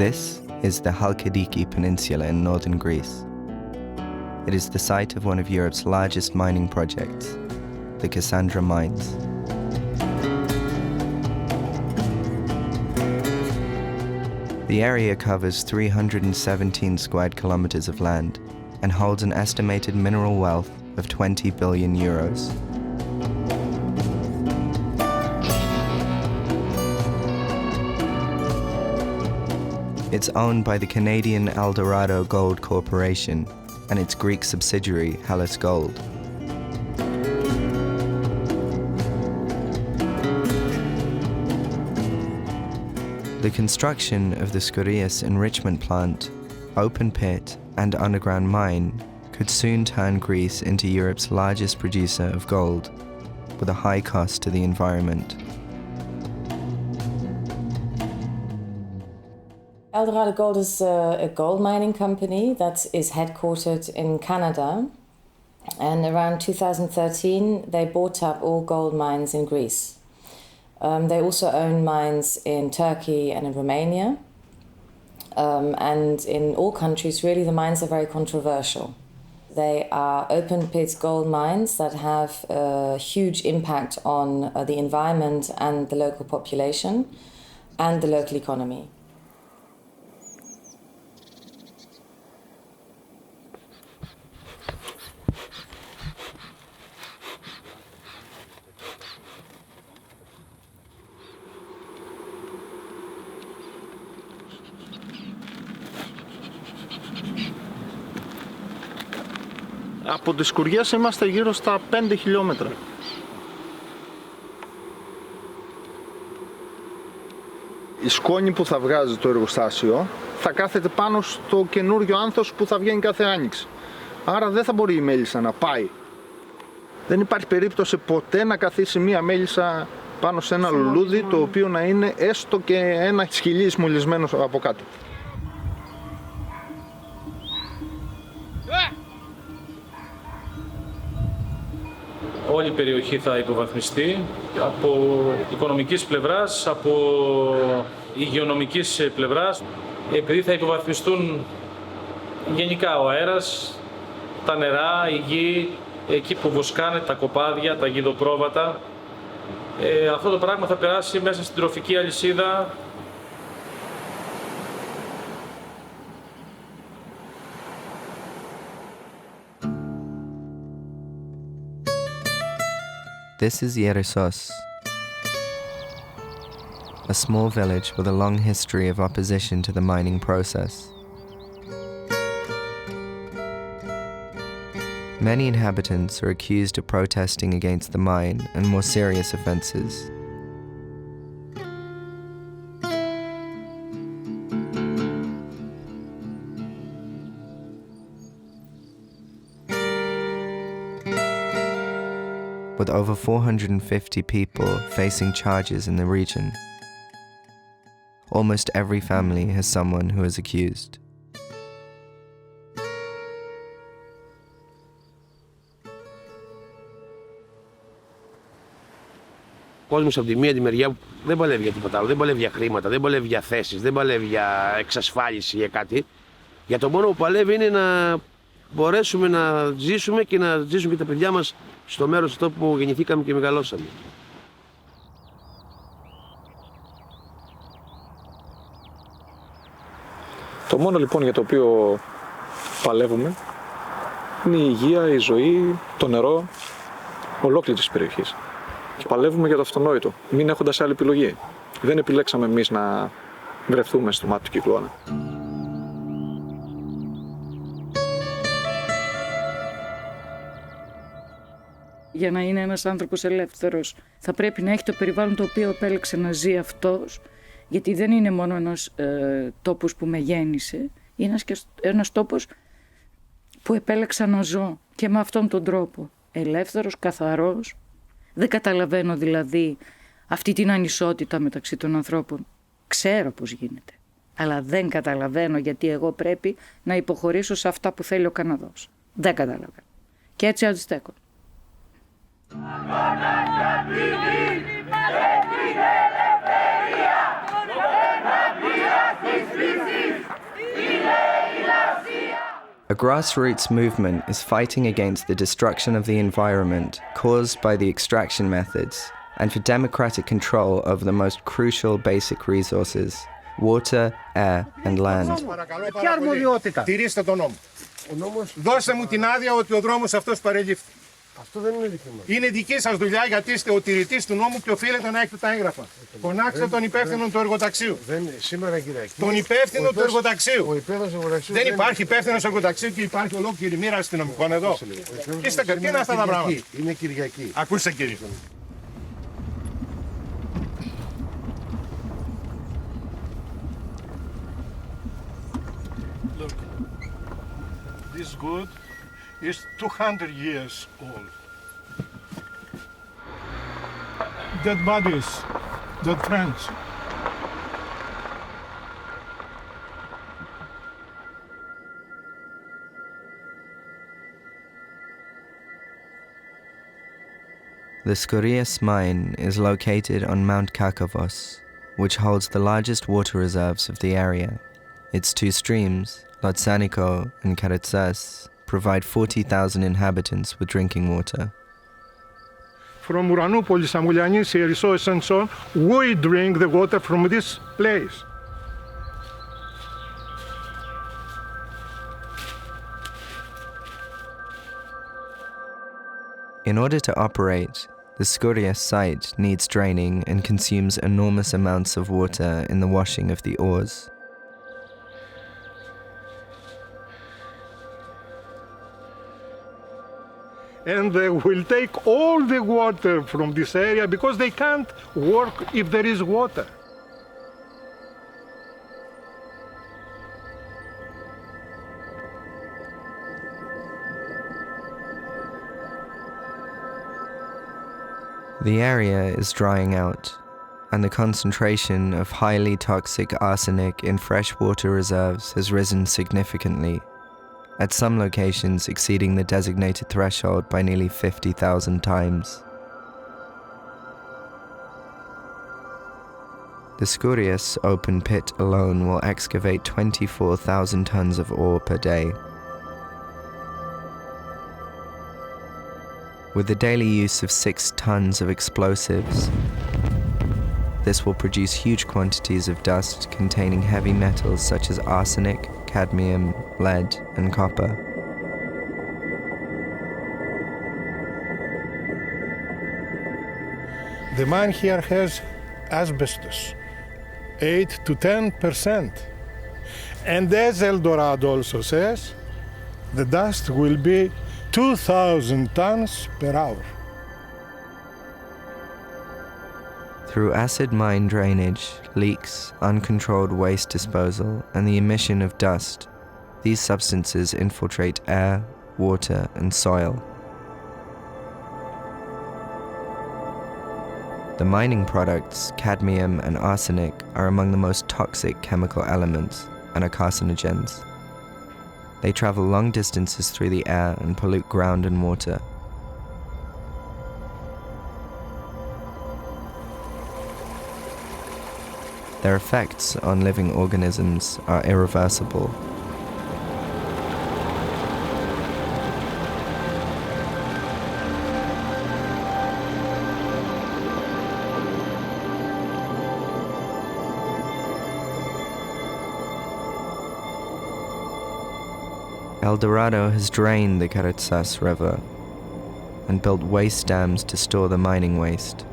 This is the Halkidiki Peninsula in northern Greece. It is the site of one of Europe's largest mining projects, the Cassandra Mines. The area covers 317 square kilometers of land and holds an estimated mineral wealth of 20 billion euros. It's owned by the Canadian Eldorado Gold Corporation and its Greek subsidiary, Hellas Gold. The construction of the Skouries enrichment plant, open pit and underground mine could soon turn Greece into Europe's largest producer of gold, with a high cost to the environment. Eldorado Gold is a gold mining company that is headquartered in Canada, and around 2013 they bought up all gold mines in Greece. They also own mines in Turkey and in Romania, and in all countries really the mines are very controversial. They are open pit gold mines that have a huge impact on the environment and the local population and the local economy. Από τις Σκουριές είμαστε γύρω στα 5 χιλιόμετρα. Η σκόνη που θα βγάζει το εργοστάσιο θα κάθεται πάνω στο καινούριο άνθος που θα βγαίνει κάθε άνοιξη. Άρα δεν θα μπορεί η μέλισσα να πάει. Δεν υπάρχει περίπτωση ποτέ να καθίσει μία μέλισσα πάνω σε ένα λουλούδι το οποίο να είναι έστω και ένα σκυλί μολυσμένο από κάτω. Όλη η περιοχή θα υποβαθμιστεί από οικονομικής πλευράς, από υγειονομικής πλευράς, επειδή θα υποβαθμιστούν γενικά ο αέρας, τα νερά, η γη, εκεί που βοσκάνε τα κοπάδια, τα γηδοπρόβατα. Αυτό το πράγμα θα περάσει μέσα στην τροφική αλυσίδα. This is Yerissos, a small village with a long history of opposition to the mining process. Many inhabitants are accused of protesting against the mine and more serious offences. With over 450 people facing charges in the region, almost every family has someone who is accused. Ο κόσμος από τη μία τη μεριά δεν παλεύει για τίποτα άλλο, δεν παλεύει για χρήματα, δεν παλεύει για θέσεις, δεν παλεύει για εξασφάλιση για κάτι. Για το μόνο που παλεύει είναι να μπορέσουμε να ζήσουμε και να ζήσουν και τα παιδιά μας στο μέρος αυτό που γεννηθήκαμε και μεγαλώσαμε. Το μόνο λοιπόν για το οποίο παλεύουμε είναι η υγεία, η ζωή, το νερό ολόκληρης της περιοχής. Και παλεύουμε για το αυτονόητο, μην έχοντας άλλη επιλογή. Δεν επιλέξαμε εμείς να βρεθούμε στο μάτι του κυκλώνα. Για να είναι ένας άνθρωπος ελεύθερος θα πρέπει να έχει το περιβάλλον το οποίο επέλεξε να ζει αυτός, γιατί δεν είναι μόνο ένας τόπος που με γέννησε, είναι ένας τόπος που επέλεξα να ζω και με αυτόν τον τρόπο, ελεύθερος, καθαρός. Δεν καταλαβαίνω δηλαδή αυτή την ανισότητα μεταξύ των ανθρώπων. Ξέρω πώς γίνεται, αλλά δεν καταλαβαίνω γιατί εγώ πρέπει να υποχωρήσω σε αυτά που θέλει ο Καναδός. Δεν καταλαβαίνω. Και έτσι αντιστέκω. Αγώνα για την ελευθερία, grassroots movement is fighting against the destruction of the environment caused by the extraction methods and for democratic control over the most crucial basic resources, water, air and land. Ποια αρμοδιότητα? Τηρήστε τον νόμο. Δώστε μου την άδεια ότι ο δρόμος αυτός παρελήφθη. Αυτό δεν είναι δικό μας. Είναι δική σας δουλειά γιατί είστε ο τηρητής του νόμου και οφείλετε να έχετε τα έγγραφα. Φωνάξτε τον υπεύθυνο του εργοταξίου. Σήμερα Κυριακή. Τον υπεύθυνο του εργοταξίου. Ο υπεύθυνος εργοταξίου. Δεν υπάρχει υπεύθυνος εργοταξίου και υπάρχει ολόκληρη μοίρα αστυνομικών εδώ. Είστε τι είναι αυτά τα πράγματα. Είναι Κυριακή. Ακούστε κύριε. Look, this wood is 200 years old. Dead bodies, dead friends. The Skouries mine is located on Mount Kakavos, which holds the largest water reserves of the area. Its two streams, Lotsaniko and Karatsas, provide 40,000 inhabitants with drinking water. From Uranoupolis, Amoulianis, Erissos and so on, we drink the water from this place. In order to operate, the Skouries site needs draining and consumes enormous amounts of water in the washing of the ores. And they will take all the water from this area because they can't work if there is water. The area is drying out, and the concentration of highly toxic arsenic in freshwater reserves has risen significantly, at some locations exceeding the designated threshold by nearly 50,000 times. The Skouries open pit alone will excavate 24,000 tons of ore per day. With the daily use of 6 tons of explosives, this will produce huge quantities of dust containing heavy metals such as arsenic, cadmium, lead, and copper. The mine here has asbestos, 8 to 10%. And as Eldorado also says, the dust will be 2,000 tons per hour. Through acid mine drainage, leaks, uncontrolled waste disposal, and the emission of dust, these substances infiltrate air, water, and soil. The mining products, cadmium and arsenic, are among the most toxic chemical elements and are carcinogens. They travel long distances through the air and pollute ground and water. Their effects on living organisms are irreversible. Eldorado has drained the Karatsas River and built waste dams to store the mining waste.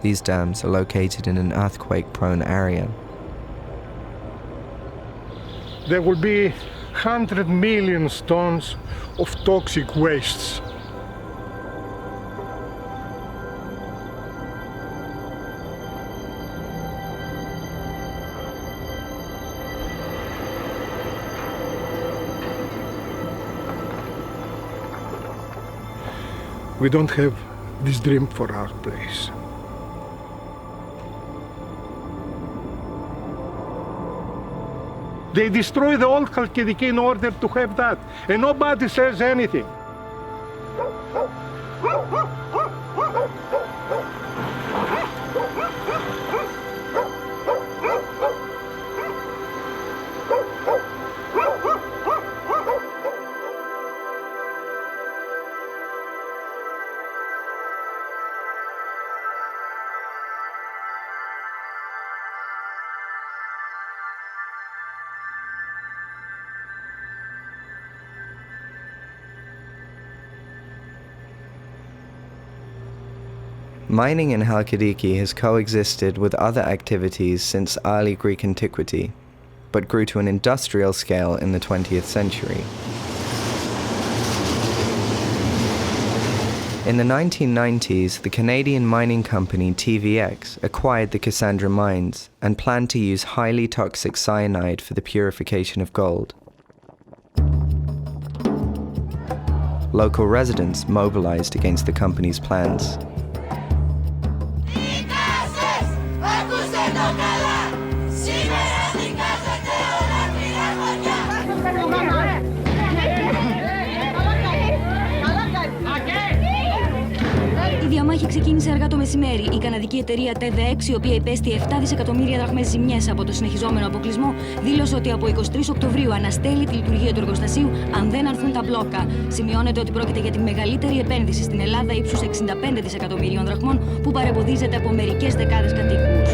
These dams are located in an earthquake-prone area. There will be 100 million tons of toxic wastes. We don't have this dream for our place. They destroy the old Chalkidiki in order to have that, and nobody says anything. Mining in Halkidiki has coexisted with other activities since early Greek antiquity, but grew to an industrial scale in the 20th century. In the 1990s, the Canadian mining company TVX acquired the Cassandra mines and planned to use highly toxic cyanide for the purification of gold. Local residents mobilized against the company's plans. Η διαμάχη ξεκίνησε αργά το μεσημέρι. Η καναδική εταιρεία TVX, η οποία υπέστη 7 δισεκατομμύρια δραχμές ζημιές από το συνεχιζόμενο αποκλεισμό, δήλωσε ότι από 23 Οκτωβρίου αναστέλει τη λειτουργία του εργοστασίου αν δεν αρθούν τα μπλόκα. Σημειώνεται ότι πρόκειται για τη μεγαλύτερη επένδυση στην Ελλάδα ύψους 65 δισεκατομμυρίων δραχμών που παρεμποδίζεται από μερικές δεκάδες κατοίκους.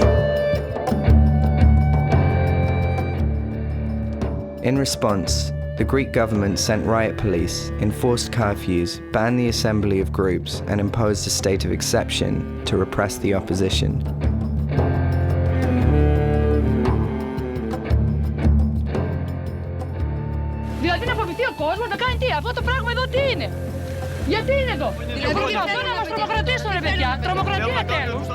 In response, the Greek government sent riot police, enforced curfews, banned the assembly of groups, and imposed a state of exception to repress the opposition. Δηλαδή να φοβηθεί ο κόσμος να κάνει τι, αυτό το πράγμα εδώ τι είναι. Γιατί είναι εδώ. Προσπαθούν να μας τρομοκρατήσουν ρε παιδιά. Τρομοκρατία τέλος.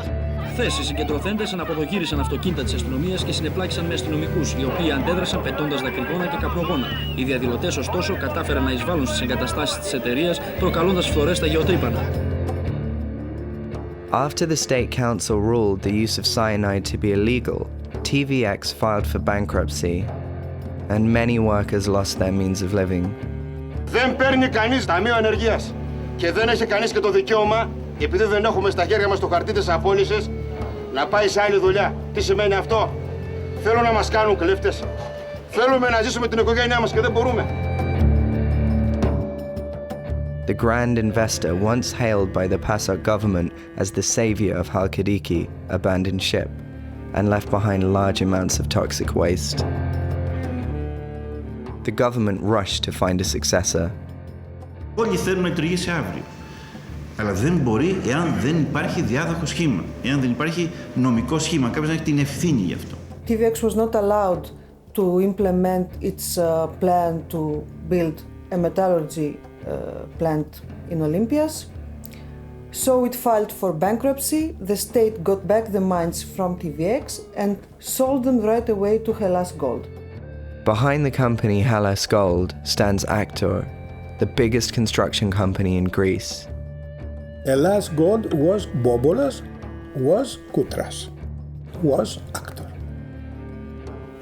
Χθες οι συγκεντρωθέντες αναποδογύρισαν αυτοκίνητα της αστυνομίας και συνεπλάκησαν με αστυνομικούς, οι οποίοι αντέδρασαν πετώντας δακρυγόνα και καπνογόνα. Οι διαδηλωτές, ωστόσο, κατάφεραν να εισβάλλουν στις εγκαταστάσεις της εταιρείας, προκαλώντας φθορές στα γεωτρύπανα. After the State Council ruled the use of cyanide to be illegal, TVX filed for bankruptcy, and many workers lost their means of living. Δεν παίρνει κανείς ταμείο ανεργίας και δεν έχει κανείς και το δικαίωμα, επειδή δεν έχουμε στα χέρια μας το χαρτί της απόλυσης, να πάει σε άλλη δουλειά. Τι σημαίνει αυτό? Θέλουν να μας κάνουν κλέφτες. Θέλουμε να ζήσουμε την οικογένειά μας και δεν μπορούμε. The grand investor, once hailed by the PASOK government as the savior of Halkidiki, abandoned ship and left behind large amounts of toxic waste. The government rushed to find a successor. Όλοι θέλουν να λειτουργήσει αύριο. Αλλά δεν μπορεί εάν δεν υπάρχει διάδοχο σχήμα, εάν δεν υπάρχει νομικό σχήμα, κάποιος να έχει την ευθύνη γι' αυτό. TVX was not allowed to implement its plan to build a metallurgy plant in Olympias. So it filed for bankruptcy. The state got back the mines from TVX and sold them right away to Hellas Gold. Behind the company Hellas Gold stands Aktor, the biggest construction company in Greece. Hellas Gold was Bobolas, was Koutras, was Aktor.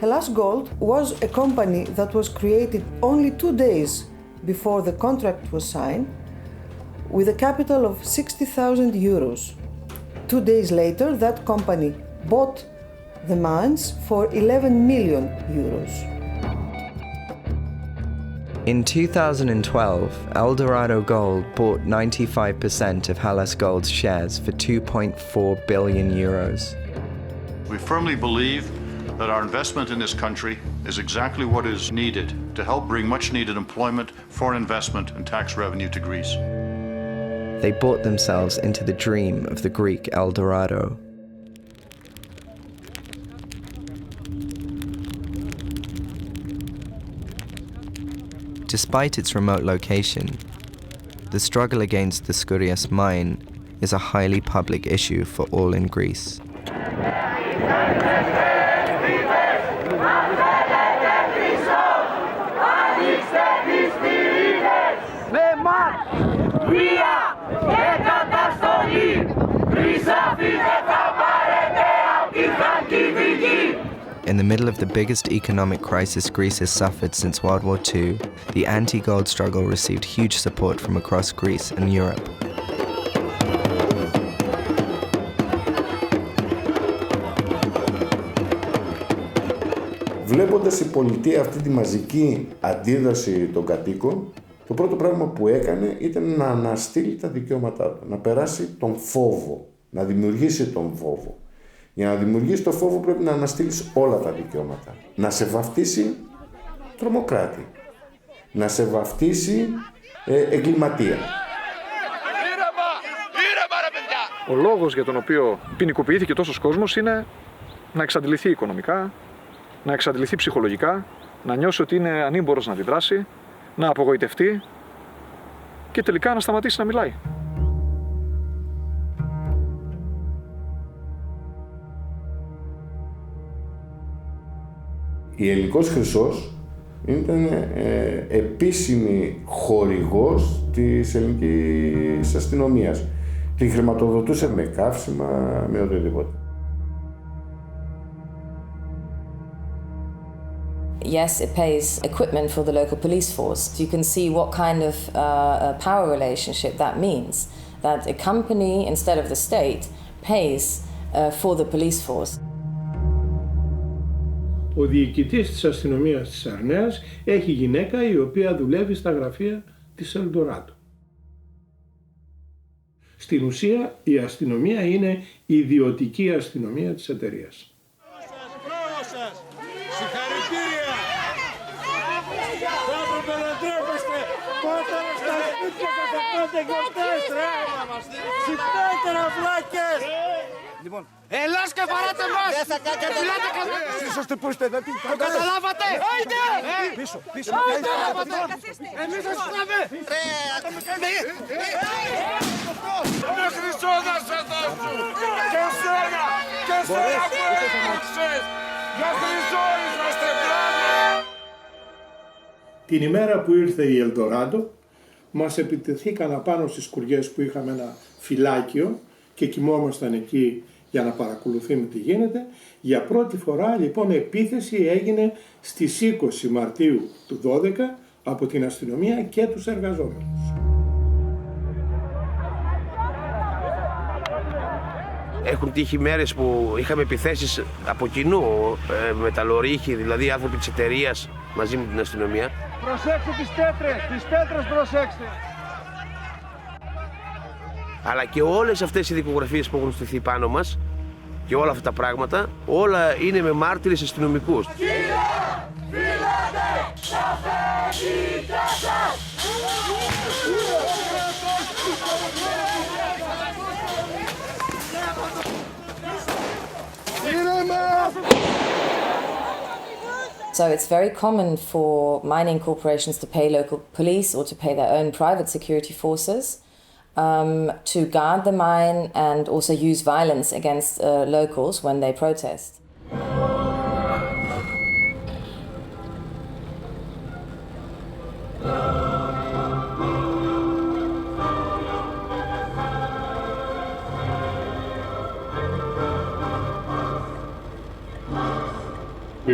Hellas Gold was a company that was created only 2 days before the contract was signed, with a capital of 60,000 euros. 2 days later, that company bought the mines for 11 million euros. In 2012, Eldorado Gold bought 95% of Hellas Gold's shares for 2.4 billion euros. We firmly believe that our investment in this country is exactly what is needed to help bring much needed employment, foreign investment and tax revenue to Greece. They bought themselves into the dream of the Greek Eldorado. Despite its remote location, the struggle against the Skouries mine is a highly public issue for all in Greece. In the middle of the biggest economic crisis Greece has suffered since World War II, the anti-gold struggle received huge support from across Greece and Europe. Βλέποντας η πολιτεία αυτή τη μαζική αντίδραση των κατοίκων, το πρώτο πράγμα που έκανε ήταν να αναστείλει τα δικαιώματά του, να περάσει τον φόβο, να δημιουργήσει τον φόβο. Για να δημιουργήσει τον φόβο πρέπει να αναστείλεις όλα τα δικαιώματα. Να σε βαφτίσει τρομοκράτη, να σε βαφτίσει εγκληματία. Ήρεμα ρε παιδιά! Ο λόγος για τον οποίο ποινικοποιήθηκε τόσος κόσμος είναι να εξαντληθεί οικονομικά, να εξαντληθεί ψυχολογικά, να νιώσει ότι είναι ανήμπορος να αντιδράσει, να απογοητευτεί και τελικά να σταματήσει να μιλάει. Η Ελληνικός Χρυσός ήταν επίσημη χορηγός της ελληνικής αστυνομίας. Τη χρηματοδοτούσε με καύσιμα, με οτιδήποτε. Yes, it pays equipment for the local police force. You can see what kind of power relationship that means. That a company, instead of the state, pays for the police force. Ο διοικητής της αστυνομίας της Αρνέας έχει γυναίκα η οποία δουλεύει στα γραφεία της Ελντοράντο. Στην ουσία η αστυνομία είναι η ιδιωτική αστυνομία της εταιρείας. Συγχαρητήρια! Θα έπρεπε να τρέπεστε πότε στα σπίτια σας θα πάτε γιορτές, ρε! Ξυπνάτε ρε βλάκες! Λοιπόν, Ελλάς και παράτε μας! Δεν θα κάνετε εσείς είστε που είστε, δεν το καταλάβατε! Άιντε! Πίσω, πίσω! Εμείς θα σπάμε! Με χρυσό θα σε δώσουν! Και σένα! Και σένα που έλειξες! Για χρυσό είσαστε, μπράβο! Την ημέρα που ήρθε η Ελντοράντο, μας επιτεθήκαν απάνω στις σκουριές που είχαμε ένα φυλάκιο και κοιμόμασταν εκεί για να παρακολουθούμε τι γίνεται. Για πρώτη φορά λοιπόν επίθεση έγινε στις 20 Μαρτίου του 12 από την αστυνομία και τους εργαζόμενους. Έχουν τύχει μέρες που είχαμε επιθέσεις από κοινού, μεταλλορύχοι, δηλαδή άνθρωποι της εταιρείας μαζί με την αστυνομία. Προσέξτε τις τέτρες προσέξτε. Αλλά και όλες αυτές οι δικογραφίες που έχουν στηθεί πάνω μας και όλα αυτά τα πράγματα, όλα είναι με μάρτυρες αστυνομικούς. So it's very common for mining corporations to pay local police or to pay their own private security forces to guard the mine and also use violence against locals when they protest.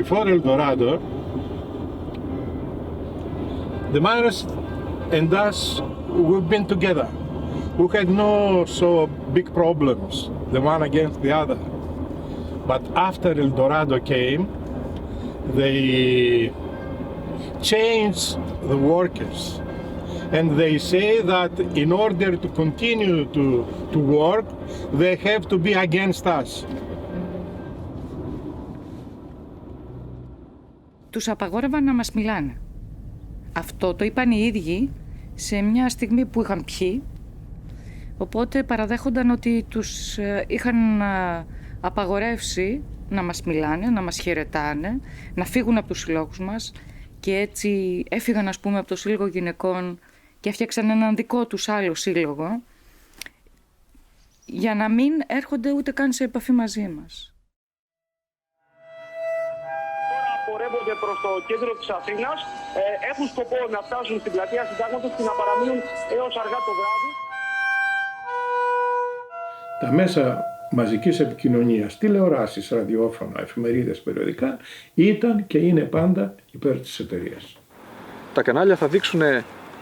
Before El Dorado, the miners and us, we've been together. We had no so big problems, the one against the other. But after El Dorado came, they changed the workers. And they say that in order to continue to work, they have to be against us. Τους απαγόρευαν να μας μιλάνε. Αυτό το είπαν οι ίδιοι σε μια στιγμή που είχαν πιει, οπότε παραδέχονταν ότι τους είχαν απαγορεύσει να μας μιλάνε, να μας χαιρετάνε, να φύγουν από τους συλλόγους μας και έτσι έφυγαν ας πούμε από το Σύλλογο Γυναικών και έφτιαξαν έναν δικό τους άλλο σύλλογο για να μην έρχονται ούτε καν σε επαφή μαζί μας. Πορεύονται προς το κέντρο της Αθήνας, έχουν σκοπό να φτάσουν στην πλατεία Συντάγματος και να παραμείνουν έως αργά το βράδυ. Τα μέσα μαζικής επικοινωνίας, τηλεοράσεις, ραδιόφωνα, εφημερίδες, περιοδικά, ήταν και είναι πάντα υπέρ της εταιρείας. Τα κανάλια θα δείξουν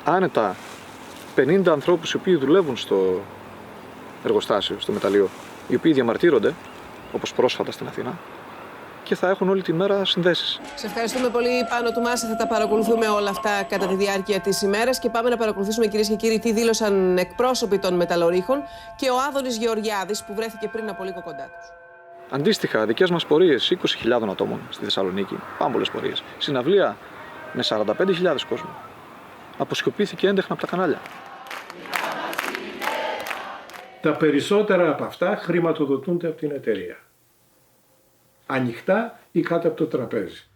άνετα 50 ανθρώπους οι οποίοι δουλεύουν στο εργοστάσιο, στο μεταλλείο, οι οποίοι διαμαρτύρονται, όπως πρόσφατα στην Αθήνα, και θα έχουν όλη τη μέρα συνδέσεις. Σε ευχαριστούμε πολύ, Πάνο Τουμάση. Θα τα παρακολουθούμε όλα αυτά κατά τη διάρκεια της ημέρας και πάμε να παρακολουθήσουμε, κυρίες και κύριοι, τι δήλωσαν εκπρόσωποι των μεταλλορύχων και ο Άδωνης Γεωργιάδης που βρέθηκε πριν από λίγο κοντά τους. Αντίστοιχα, δικές μας πορείες 20.000 ατόμων στη Θεσσαλονίκη, πάμπολες πορείες. Συναυλία με 45.000 κόσμο. Αποσκοπήθηκε έντεχνα από τα κανάλια. Τα περισσότερα από αυτά χρηματοδοτούνται από την εταιρεία. Ανοιχτά ή κάτω από το τραπέζι.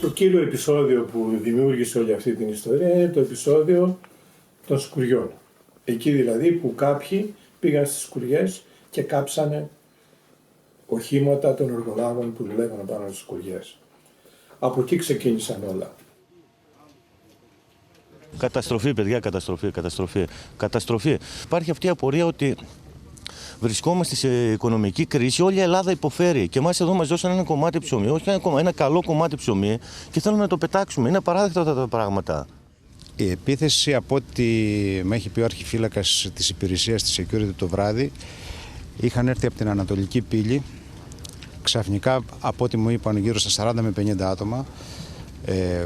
Το κύριο επεισόδιο που δημιούργησε όλη αυτή την ιστορία είναι το επεισόδιο των σκουριών. Εκεί δηλαδή που κάποιοι πήγαν στις σκουριές και κάψανε οχήματα των εργολάβων που δουλεύαν πάνω στις σκουριές. Από εκεί ξεκίνησαν όλα. Καταστροφή, παιδιά, καταστροφή. Υπάρχει αυτή η απορία ότι βρισκόμαστε σε οικονομική κρίση, όλη η Ελλάδα υποφέρει και εμάς εδώ μας δώσαν ένα κομμάτι ψωμί, όχι ένα καλό κομμάτι ψωμί και θέλουμε να το πετάξουμε. Είναι απαράδεκτα αυτά τα πράγματα. Η επίθεση, από ό,τι με έχει πει ο αρχιφύλακας της υπηρεσίας της security το βράδυ, είχαν έρθει από την Ανατολική Πύλη. Ξαφνικά, από ό,τι μου είπαν, γύρω στα 40 με 50 άτομα,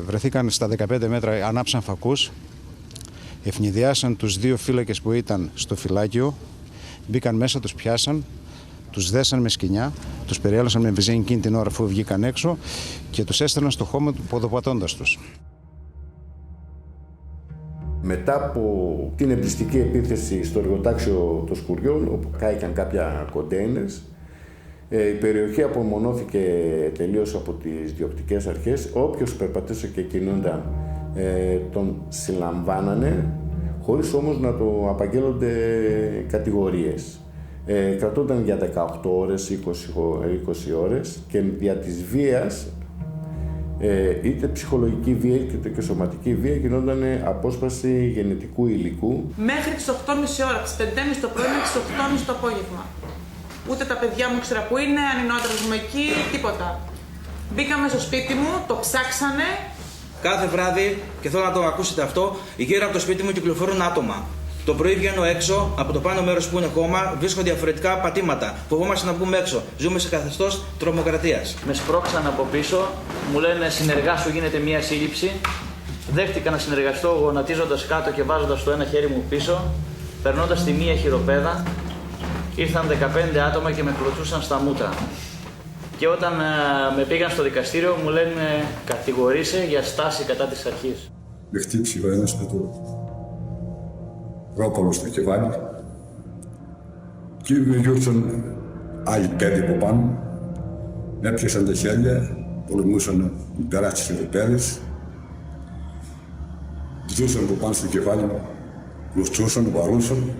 βρεθήκαν στα 15 μέτρα, ανάψαν φακούς, ευνηδιάσαν τους δύο φύλακες που ήταν στο φυλάκιο, μπήκαν μέσα, τους πιάσαν, τους δέσαν με σκοινιά, τους περιέλασαν με βυζίνη εκείνη την ώρα αφού βγήκαν έξω και τους έστελναν στο χώμα του ποδοπατώντας τους. Μετά από την εμπριστική επίθεση στο εργοτάξιο των σκουριών, όπου κάηκαν κάποια κοντέινερς, η περιοχή απομονώθηκε τελείως από τις διοκτικές αρχές. Όποιος περπατούσε και κινούνταν τον συλλαμβάνανε, χωρίς όμως να το απαγγέλλονται κατηγορίες. Κρατούνταν για 18 ώρες, 20 ώρες και δια της βίας, είτε ψυχολογική βία είτε και σωματική βία, γινόταν απόσπαση γενετικού υλικού. Μέχρι τις 8.30 ώρα, τις 5.30 το πρωί μέχρι τις 8.30 το απόγευμα. Ούτε τα παιδιά μου ξέρα που είναι, αν είναι ο άντρας μου εκεί, τίποτα. Μπήκαμε στο σπίτι μου, το ψάξανε. Κάθε βράδυ, και θέλω να το ακούσετε αυτό, γύρω από το σπίτι μου κυκλοφορούν άτομα. Το πρωί βγαίνω έξω, από το πάνω μέρος που είναι χώμα, βρίσκω διαφορετικά πατήματα. Φοβόμαστε να βγούμε έξω. Ζούμε σε καθεστώς τρομοκρατίας. Με σπρώξαν από πίσω, μου λένε συνεργάσου, γίνεται μια σύλληψη. Δέχτηκα να συνεργαστώ γονατίζοντας κάτω και βάζοντας το ένα χέρι μου πίσω, περνώντας τη μία χειροπέδα. Ήρθαν 15 άτομα και με κλωτσούσαν στα μούτρα. Και όταν με πήγαν στο δικαστήριο μου λένε κατηγορείσαι για στάση κατά της αρχής. Με χτύπησε ο ένας με το ρόπαλο στο κεφάλι και με διώξαν άλλοι 5 από πάνω. Με έπιασαν τα χέρια, πολεμούσαν να περάσει τις χειροπέδες. Ζούσαν από πάνω στο κεφάλι μου, κλωτσούσαν, βαρούσαν.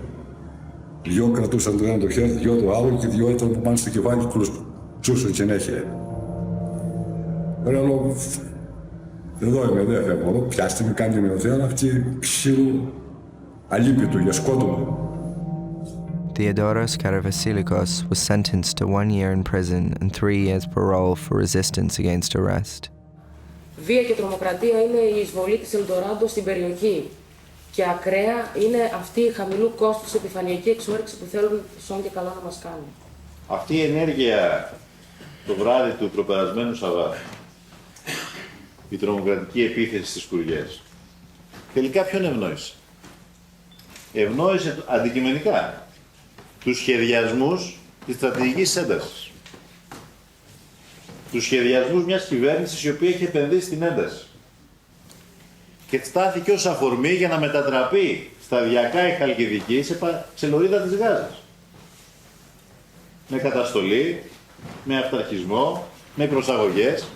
Δυο κρατούσαν το ένα το χέρι, δυο το άλλο και δυο ήταν από πάνω στο κεφάλι, κλωτσούσαν συνέχεια. Λέω, εδώ είμαι, δεν φεύγω εδώ, πιάστε με, κάντε με ο Θεός, αυτή ξύλου αλίπητο για σκότωμα. Theodoros Karavasilikos was sentenced to 1 year in prison and 3 years parole for resistance against arrest. Βία και τρομοκρατία είναι η εισβολή της Ελντοράντο στην περιοχή. Και ακραία είναι αυτή η χαμηλού κόστους επιφανειακή εξόρυξη που θέλουν σόν και καλά να μας κάνουν. Αυτή η ενέργεια το βράδυ του προπερασμένου Σαββάτου, η τρομοκρατική επίθεση στις σκουριές, τελικά ποιον ευνόησε? Ευνόησε αντικειμενικά τους σχεδιασμούς της στρατηγικής έντασης. Τους σχεδιασμούς μιας κυβέρνησης η οποία έχει επενδύσει στην ένταση. Και στάθηκε ως αφορμή για να μετατραπεί σταδιακά η Χαλκιδική σε λωρίδα της Γάζας. Με καταστολή, με αυταρχισμό, με προσαγωγές.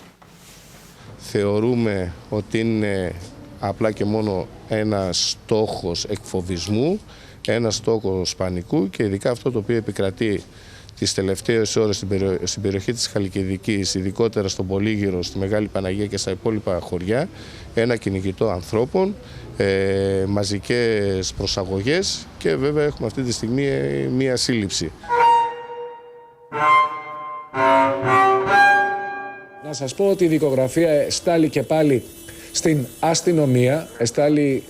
Θεωρούμε ότι είναι απλά και μόνο ένας στόχος εκφοβισμού, ένας στόχος πανικού και ειδικά αυτό το οποίο επικρατεί τις τελευταίες ώρες στην περιοχή της Χαλκιδικής, ειδικότερα στον Πολύγυρο, στη Μεγάλη Παναγία και στα υπόλοιπα χωριά, ένα κυνηγητό ανθρώπων, μαζικές προσαγωγές και βέβαια έχουμε αυτή τη στιγμή μία σύλληψη. Να σας πω ότι η δικογραφία εστάλει και πάλι στην αστυνομία, εστάλει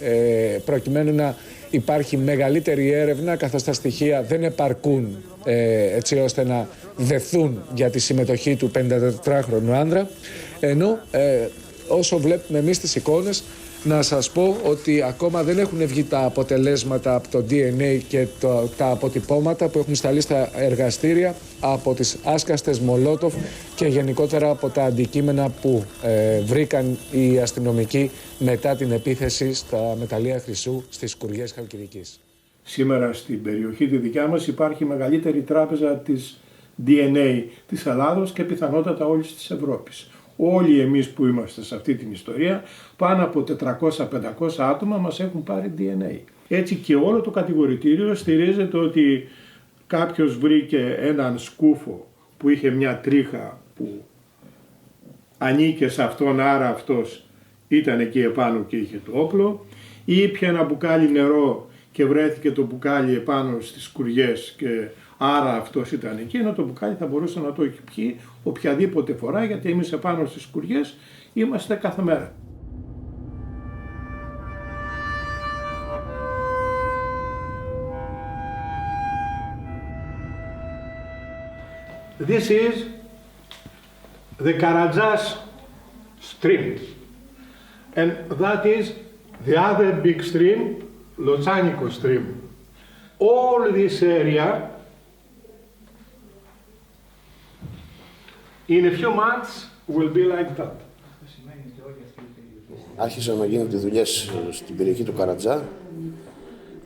προκειμένου να υπάρχει μεγαλύτερη έρευνα, καθώς τα στοιχεία δεν επαρκούν έτσι ώστε να δεθούν για τη συμμετοχή του 54χρονου άνδρα, ενώ όσο βλέπουμε εμείς τις εικόνες Να σας πω ότι ακόμα δεν έχουν βγει τα αποτελέσματα από το DNA και τα αποτυπώματα που έχουν σταλεί στα εργαστήρια από τις άσκαστες Μολότοφ και γενικότερα από τα αντικείμενα που βρήκαν οι αστυνομικοί μετά την επίθεση στα μεταλλεία χρυσού στις Σκουριές Χαλκιδικής. Σήμερα στην περιοχή τη δικιά μας υπάρχει η μεγαλύτερη τράπεζα της DNA της Ελλάδος και πιθανότατα όλης της Ευρώπης. Όλοι εμείς που είμαστε σε αυτή την ιστορία, πάνω από 400-500 άτομα μας έχουν πάρει DNA. Έτσι και όλο το κατηγορητήριο στηρίζεται ότι κάποιος βρήκε έναν σκούφο που είχε μια τρίχα που ανήκε σε αυτόν, άρα αυτός ήταν εκεί επάνω και είχε το όπλο, ή ήπια ένα μπουκάλι νερό και βρέθηκε το μπουκάλι επάνω στις σκουριές και άρα αυτός ήταν εκεί, ενώ το μπουκάλι θα μπορούσε να το έχει πιει οποιαδήποτε φορά, γιατί εμείς επάνω στις σκουριές είμαστε κάθε μέρα. This is the Karadzas stream, and that is the other big stream, Lotsaniko stream. All this area, in a few months, will be like that. Άρχισαν να γίνονται δουλειές στην περιοχή του Καρατζά.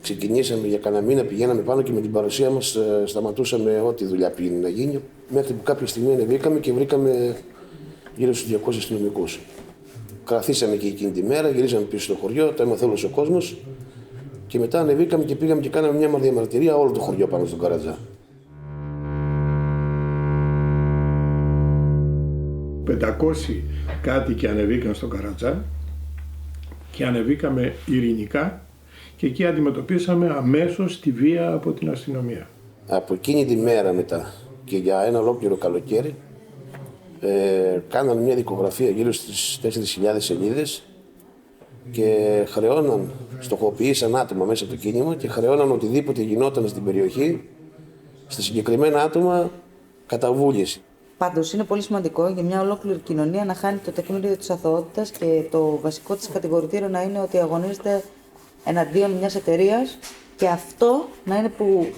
Ξεκινήσαμε για κανένα μήνα, πηγαίναμε πάνω και με την παρουσία μας σταματούσαμε ό,τι δουλειά πήγαινε να γίνει. Μέχρι που κάποια στιγμή ανεβήκαμε και βρήκαμε γύρω στους 200 αστυνομικούς. Καθίσαμε και εκείνη τη μέρα, γυρίζαμε πίσω στο χωριό, το έμαθε όλος ο κόσμος και μετά ανεβήκαμε και πήγαμε και κάναμε μια διαμαρτυρία όλο το χωριό πάνω στον Καρατζά. 500 κάτοικοι ανεβήκαν στον Καρατζά και ανεβήκαμε ειρηνικά και εκεί αντιμετωπίσαμε αμέσως τη βία από την αστυνομία. Από εκείνη τη μέρα μετά και για ένα ολόκληρο καλοκαίρι κάνανε μια δικογραφία γύρω στις 4.000 σελίδες και χρεώναν, στοχοποιήσαν άτομα μέσα από το κίνημα και χρεώναν οτιδήποτε γινόταν στην περιοχή στα συγκεκριμένα άτομα καταβούληση. Πάντως είναι πολύ σημαντικό για μια ολόκληρη κοινωνία να χάνει το τεκμήριο της αθωότητας και το βασικό της κατηγορητήριο να είναι ότι αγωνίζεται εναντίον μιας εταιρείας και αυτό να είναι που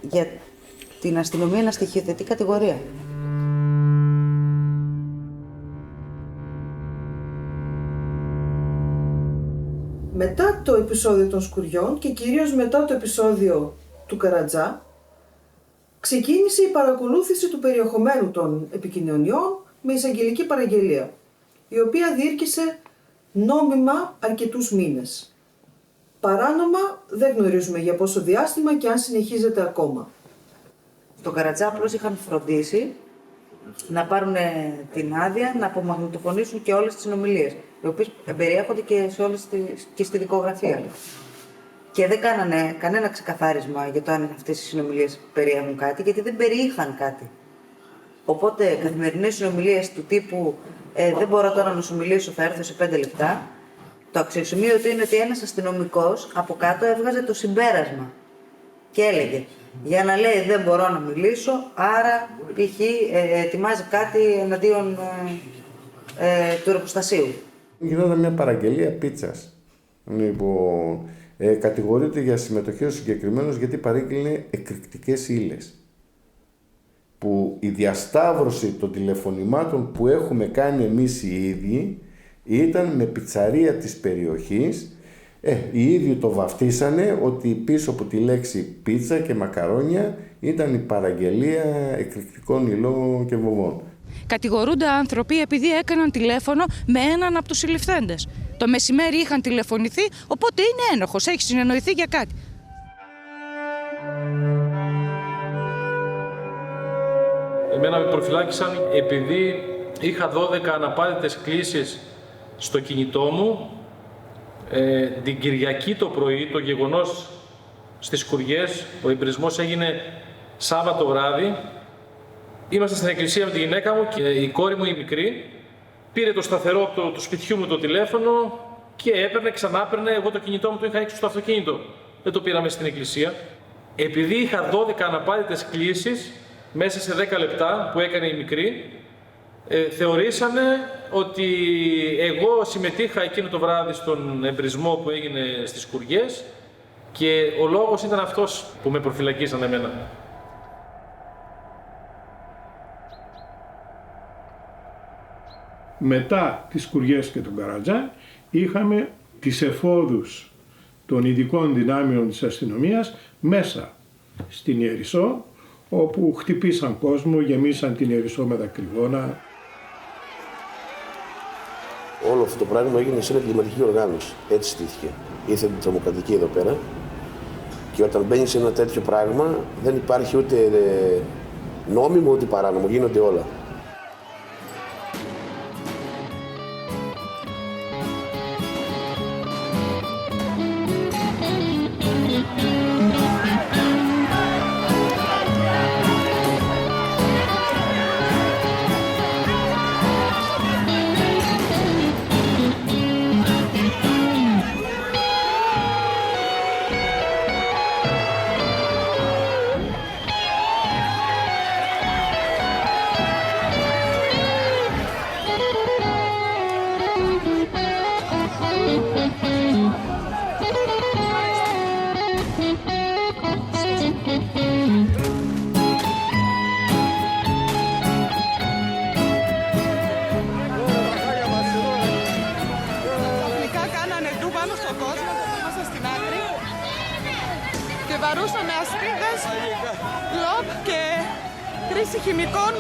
για την αστυνομία είναι στοιχειοθετή κατηγορία. Μετά το επεισόδιο των Σκουριών και κυρίως μετά το επεισόδιο του Καρατζά, ξεκίνησε η παρακολούθηση του περιεχομένου των επικοινωνιών με εισαγγελική παραγγελία, η οποία διήρκησε νόμιμα αρκετούς μήνες. Παράνομα δεν γνωρίζουμε για πόσο διάστημα και αν συνεχίζεται ακόμα. Τον Καρατζά απλώς είχαν φροντίσει να πάρουν την άδεια να απομαγνητοφωνήσουν και όλες τις συνομιλίες, οι οποίες περιέχονται και στη δικογραφία. Και δεν κάνανε κανένα ξεκαθάρισμα για το αν αυτές οι συνομιλίες περιέχουν κάτι, γιατί δεν περιείχαν κάτι. Οπότε, καθημερινές συνομιλίες του τύπου «δεν μπορώ τώρα να σου μιλήσω, θα έρθω σε 5 λεπτά», το αξιοσημείωτο είναι ότι ένας αστυνομικός από κάτω έβγαζε το συμπέρασμα και έλεγε για να λέει «δεν μπορώ να μιλήσω, άρα π.χ. ετοιμάζει κάτι εναντίον του εργοστασίου». Γινόταν μια παραγγελία πίτσας. Λοιπόν, κατηγορείται για συμμετοχή ο συγκεκριμένος γιατί παρήγγειλε εκρηκτικές ύλες. Που η διασταύρωση των τηλεφωνημάτων που έχουμε κάνει εμείς οι ίδιοι ήταν με πιτσαρία της περιοχής. Οι ίδιοι το βαφτίσανε ότι πίσω από τη λέξη πίτσα και μακαρόνια ήταν η παραγγελία εκρηκτικών υλών και βομβών. Κατηγορούνται άνθρωποι επειδή έκαναν τηλέφωνο με έναν από τους συλληφθέντες. Το μεσημέρι είχαν τηλεφωνηθεί, οπότε είναι ένοχος, έχει συνεννοηθεί για κάτι. Εμένα με προφυλάκησαν επειδή είχα 12 αναπάντητες κλήσεις στο κινητό μου. Την Κυριακή το πρωί, το γεγονός στις Σκουριές, ο εμπρισμός έγινε Σάββατο βράδυ. Είμαστε στην εκκλησία με τη γυναίκα μου και η κόρη μου η μικρή πήρε το σταθερό του σπιτιού μου το τηλέφωνο και έπαιρνε, ξανά έπαιρνε. Εγώ το κινητό μου το είχα έξω στο αυτοκίνητο. Δεν το πήραμε στην εκκλησία. Επειδή είχα 12 αναπάντητες κλήσεις μέσα σε 10 λεπτά που έκανε η μικρή, θεωρήσανε ότι εγώ συμμετείχα εκείνο το βράδυ στον εμπρισμό που έγινε στις Σκουριές και ο λόγος ήταν αυτός που με προφυλακίσανε εμένα. Μετά τις Σκουριές και τον Καρατζά είχαμε τις εφόδους των ειδικών δυνάμεων της αστυνομίας μέσα στην Ιερισσό, όπου χτυπήσαν κόσμο, γεμίσαν την Ιερισσό με δακρυγόνα. Όλο αυτό το πράγμα έγινε σε μια εγκληματική οργάνωση. Έτσι στήθηκε. Ήρθε την τρομοκρατική εδώ πέρα και όταν μπαίνει σε ένα τέτοιο πράγμα δεν υπάρχει ούτε νόμιμο ούτε παράνομο. Γίνονται όλα. βαρούσαμε ασπίδες, λόπ και χρήση χημικών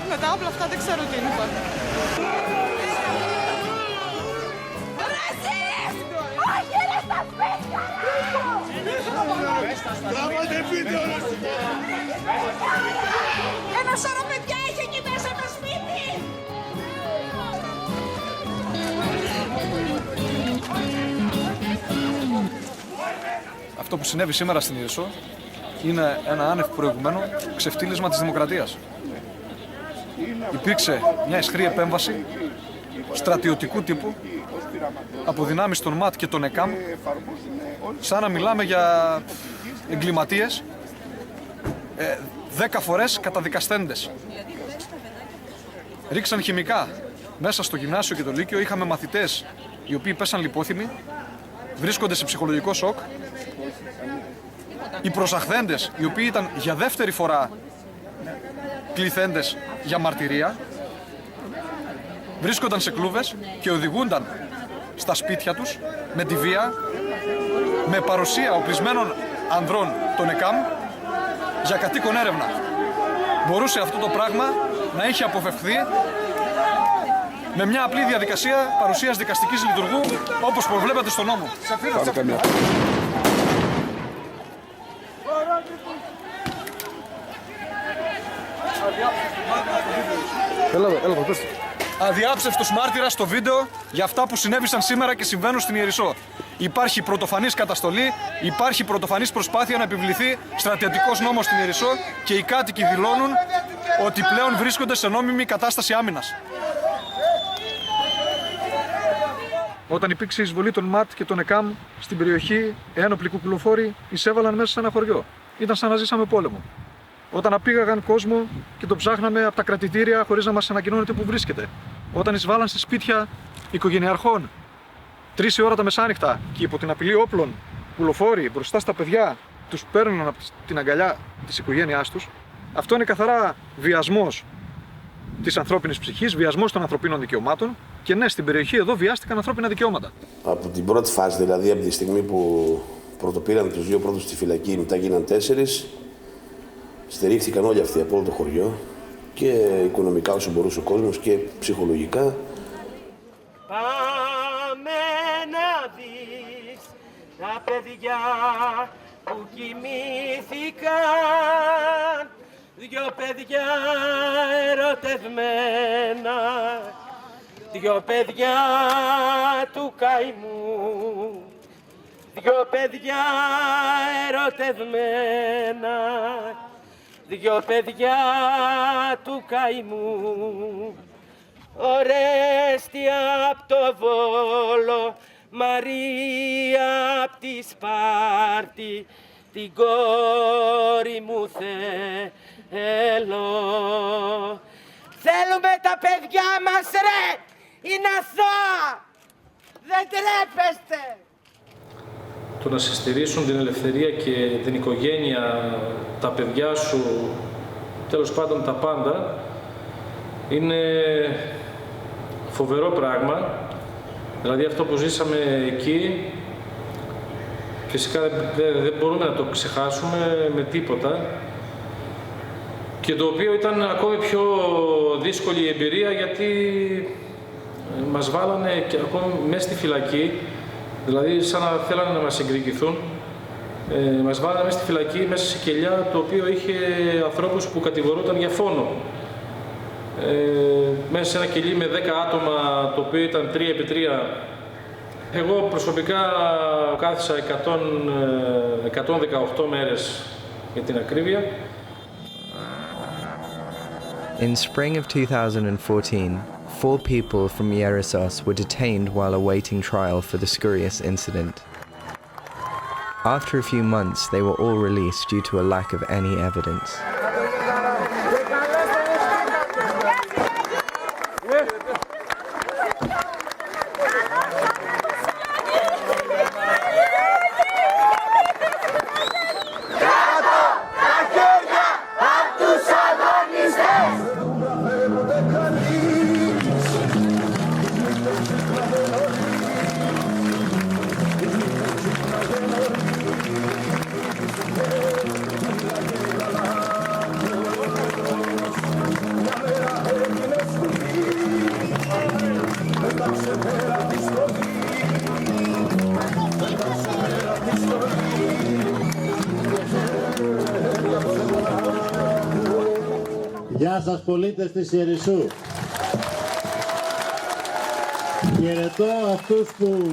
με τα όπλα αυτά, δεν ξέρω τι είναι. Ένα σωρό παιδιά έχει εκεί μέσα το σπίτι! Αυτό που συνέβη σήμερα στην Ιερισσό είναι ένα άνευ προηγουμένου ξεφτύλισμα της δημοκρατίας. Υπήρξε μια αισχρή επέμβαση στρατιωτικού τύπου από δυνάμεις των ΜΑΤ και των ΕΚΑΜ, σαν να μιλάμε για εγκληματίες 10 φορές καταδικαστέντες. Ρίξαν χημικά μέσα στο γυμνάσιο και το λύκειο. Είχαμε μαθητές οι οποίοι πέσαν λιπόθυμοι, βρίσκονται σε ψυχολογικό σοκ. Οι προσαχθέντες, οι οποίοι ήταν για δεύτερη φορά κληθέντες για μαρτυρία, βρίσκονταν σε κλούβες και οδηγούνταν στα σπίτια τους με τη βία, με παρουσία οπλισμένων ανδρών των ΕΚΑΜ για κατοίκον έρευνα. Μπορούσε αυτό το πράγμα να είχε αποφευχθεί με μια απλή διαδικασία παρουσίας δικαστικής λειτουργού, όπως προβλέπεται στον νόμο. Αδιάψευτος μάρτυρας στο βίντεο για αυτά που συνέβησαν σήμερα και συμβαίνουν στην Ιερισσό. Υπάρχει πρωτοφανής καταστολή, υπάρχει πρωτοφανής προσπάθεια να επιβληθεί στρατιωτικός νόμος στην Ιερισσό και οι κάτοικοι δηλώνουν ότι πλέον βρίσκονται σε νόμιμη κατάσταση άμυνας. Όταν υπήρξε εισβολή των ΜΑΤ και των ΕΚΑΜ στην περιοχή, ένοπλοι κουκουλοφόροι εισέβαλαν μέσα σε ένα χωριό. Ήταν σαν να ζήσαμε πόλεμο. Όταν απήγαγαν κόσμο και τον ψάχναμε από τα κρατητήρια χωρίς να μας ανακοινώνεται που βρίσκεται. Όταν εισβάλλαν σε σπίτια οικογενειαρχών 3 η ώρα τα μεσάνυχτα και υπό την απειλή όπλων κουλοφόροι μπροστά στα παιδιά τους παίρνουν από την αγκαλιά της οικογένειάς τους, αυτό είναι καθαρά βιασμός της ανθρώπινης ψυχής, βιασμός των ανθρωπίνων δικαιωμάτων. Και ναι, στην περιοχή εδώ βιάστηκαν ανθρώπινα δικαιώματα. Από την πρώτη φάση, δηλαδή από τη στιγμή που πρωτοπήραν τους 2 πρώτους στη φυλακή, μετά γίναν 4, στηρίχθηκαν όλοι αυτοί από όλο το χωριό και οικονομικά όσο μπορούσε ο κόσμος και ψυχολογικά. Πάμε να δεις τα παιδιά που κοιμήθηκαν, 2 παιδιά ερωτευμένα, 2 παιδιά του καημού, 2 παιδιά ερωτευμένα, 2 παιδιά του καημού. Ορέστη απ' το Βόλο, Μαρία απ' τη Σπάρτη, την κόρη μου θέλω. Θέλουμε τα παιδιά μας ρε! Είναι αθώα! Δεν τρέπεστε! Το να σε στηρίσουν την ελευθερία και την οικογένεια, τα παιδιά σου, τέλος πάντων τα πάντα, είναι φοβερό πράγμα. Δηλαδή αυτό που ζήσαμε εκεί, φυσικά δεν μπορούμε να το ξεχάσουμε με τίποτα. Και το οποίο ήταν ακόμη πιο δύσκολη η εμπειρία, γιατί μας βάλανε και ακόμη μέσα στη φυλακή, δηλαδή σαν να θέλανε να μας εκδικηθούν. Μας βάλανε μέσα στη φυλακή, μέσα σε κελιά, το οποίο είχε ανθρώπους που κατηγορούνταν για φόνο. Μέσα σε ένα κελί με 10 άτομα, το οποίο ήταν 3x3. Εγώ προσωπικά κάθισα 118 μέρες για την ακρίβεια. In spring of 2014, 4 people from Yeresos were detained while awaiting trial for the Skouries incident. After a few months, they were all released due to a lack of any evidence. Γεια σας πολίτες της Ιερισσού. Χαιρετώ αυτούς που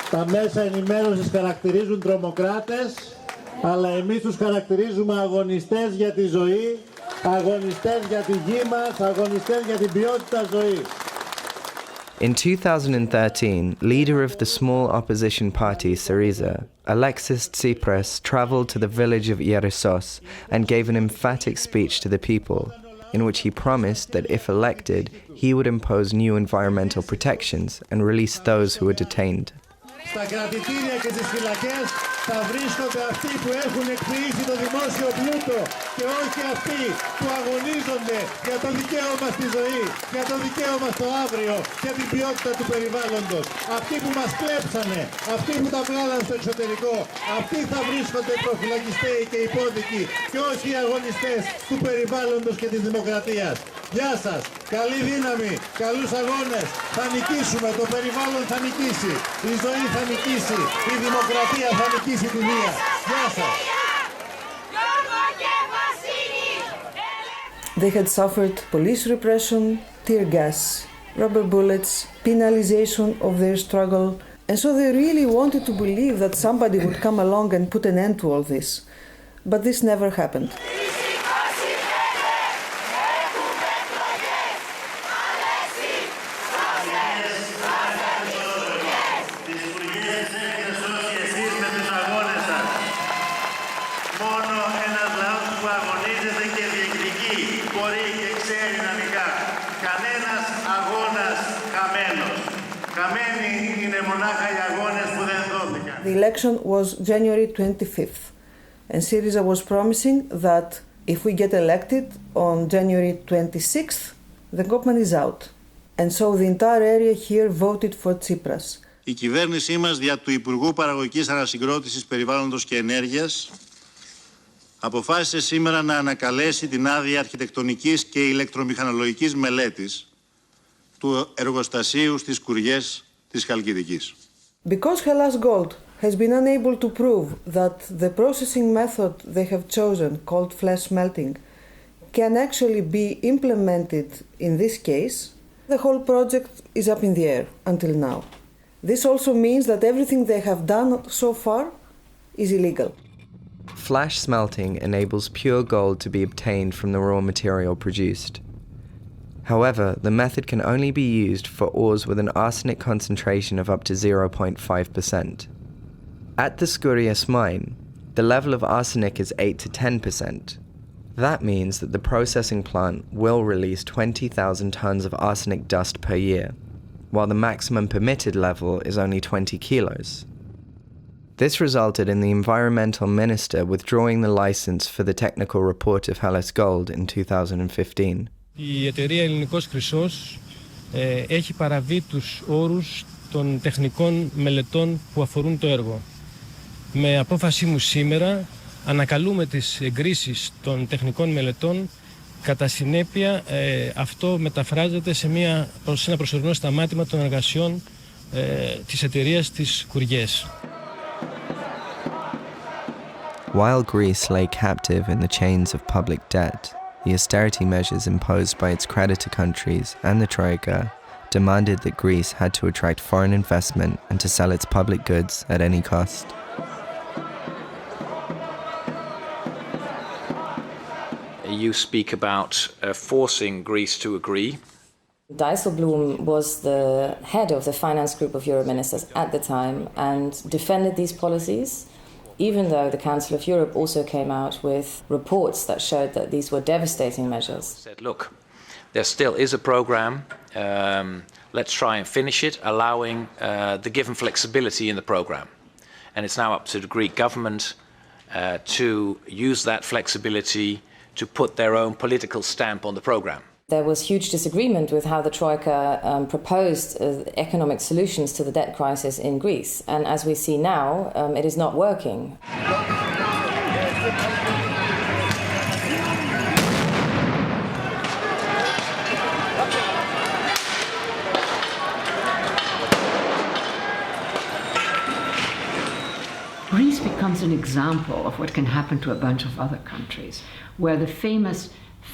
τα μέσα ενημέρωσης χαρακτηρίζουν τρομοκράτες, αλλά εμείς τους χαρακτηρίζουμε αγωνιστές για τη ζωή, αγωνιστές για τη γη μας, αγωνιστές για την ποιότητα ζωής. In 2013, leader of the small opposition party Syriza, Alexis Tsipras traveled to the village of Yeresos and gave an emphatic speech to the people, in which he promised that if elected, he would impose new environmental protections and release those who were detained. Στα κρατητήρια και στις φυλακές θα βρίσκονται αυτοί που έχουν εκποιήσει το δημόσιο πλούτο και όχι αυτοί που αγωνίζονται για το δικαίωμα στη ζωή, για το δικαίωμα στο αύριο, για την ποιότητα του περιβάλλοντος. Αυτοί που μας κλέψανε, αυτοί που τα βγάλαν στο εξωτερικό, αυτοί θα βρίσκονται προφυλακιστέοι και υπόδικοι και όχι οι αγωνιστές του περιβάλλοντος και της δημοκρατίας. Γεια σας, καλή δύναμη, καλούς αγώνες, θα νικήσουμε, το περιβάλλον θα νικήσει, η ζωή θα νικήσει, η δημοκρατία θα νικήσει τη βία. Γεια σας. They had suffered police repression, tear gas, rubber bullets, penalization of their struggle, and so they really wanted to believe that somebody would come along and put an end to all this. But this never happened. The election was January 25th, and Syriza was promising that if we get elected on January 26th, the Kopman is out. And so the entire area here voted for Tsipras. Η κυβέρνησή μας δια του Υπουργού Παραγωγικής Ανασυγκρότησης Περιβάλλοντος και Ενέργειας αποφάσισε σήμερα να ανακαλέσει την άδεια αρχιτεκτονικής και ηλεκτρομηχανολογικής μελέτης του εργοστασίου στις Σκουριές της Χαλκιδικής. Because Hellas Gold has been unable to prove that the processing method they have chosen, called flash smelting, can actually be implemented in this case, the whole project is up in the air until now. This also means that everything they have done so far is illegal. Flash smelting enables pure gold to be obtained from the raw material produced. However, the method can only be used for ores with an arsenic concentration of up to 0.5%. At the Skouries mine, the level of arsenic is 8 to 10%. That means that the processing plant will release 20,000 tons of arsenic dust per year, while the maximum permitted level is only 20 kilos. This resulted in the environmental minister withdrawing the license for the technical report of Hellas Gold in 2015. Η εταιρεία Ελληνικός Χρυσός έχει παραβεί τους όρους των τεχνικών μελετών που αφορούν το έργο. Με απόφασή μου σήμερα ανακαλούμε τις εγκρίσεις των τεχνικών μελετών. Κατά συνέπεια αυτό μεταφράζεται σε ένα προσωρινό σταμάτημα των εργασιών της εταιρείας της Κουριές. While Greece lay captive in the chains of public debt, the austerity measures imposed by its creditor countries and the Troika demanded that Greece had to attract foreign investment and to sell its public goods at any cost. You speak about forcing Greece to agree. Dijsselbloem was the head of the finance group of Euro ministers at the time and defended these policies, even though the Council of Europe also came out with reports that showed that these were devastating measures. Said, look, there still is a program. Let's try and finish it, allowing the given flexibility in the program. And it's now up to the Greek government to use that flexibility to put their own political stamp on the program. There was huge disagreement with how the Troika proposed economic solutions to the debt crisis in Greece. And as we see now, it is not working. Greece becomes an example of what can happen to a bunch of other countries, where the famous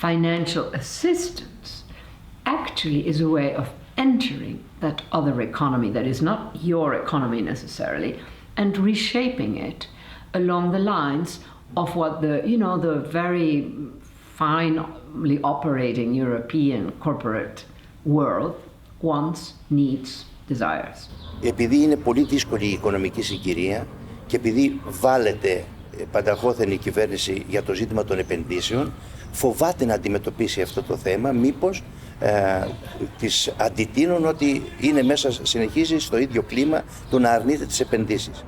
financial assistance actually is a way of entering that other economy that is not your economy necessarily and reshaping it along the lines of what the very finely operating European corporate world wants, needs, desires. Επειδή είναι πολύ δύσκολη η οικονομική συγκυρία και επειδή βάλετε πανταχώθεν η κυβέρνηση για το ζήτημα των επενδύσεων, φοβάται να αντιμετωπίσει αυτό το θέμα, μήπως της αντιτείνουν ότι είναι μέσα, συνεχίζει στο ίδιο κλίμα του να αρνείται τις επενδύσεις.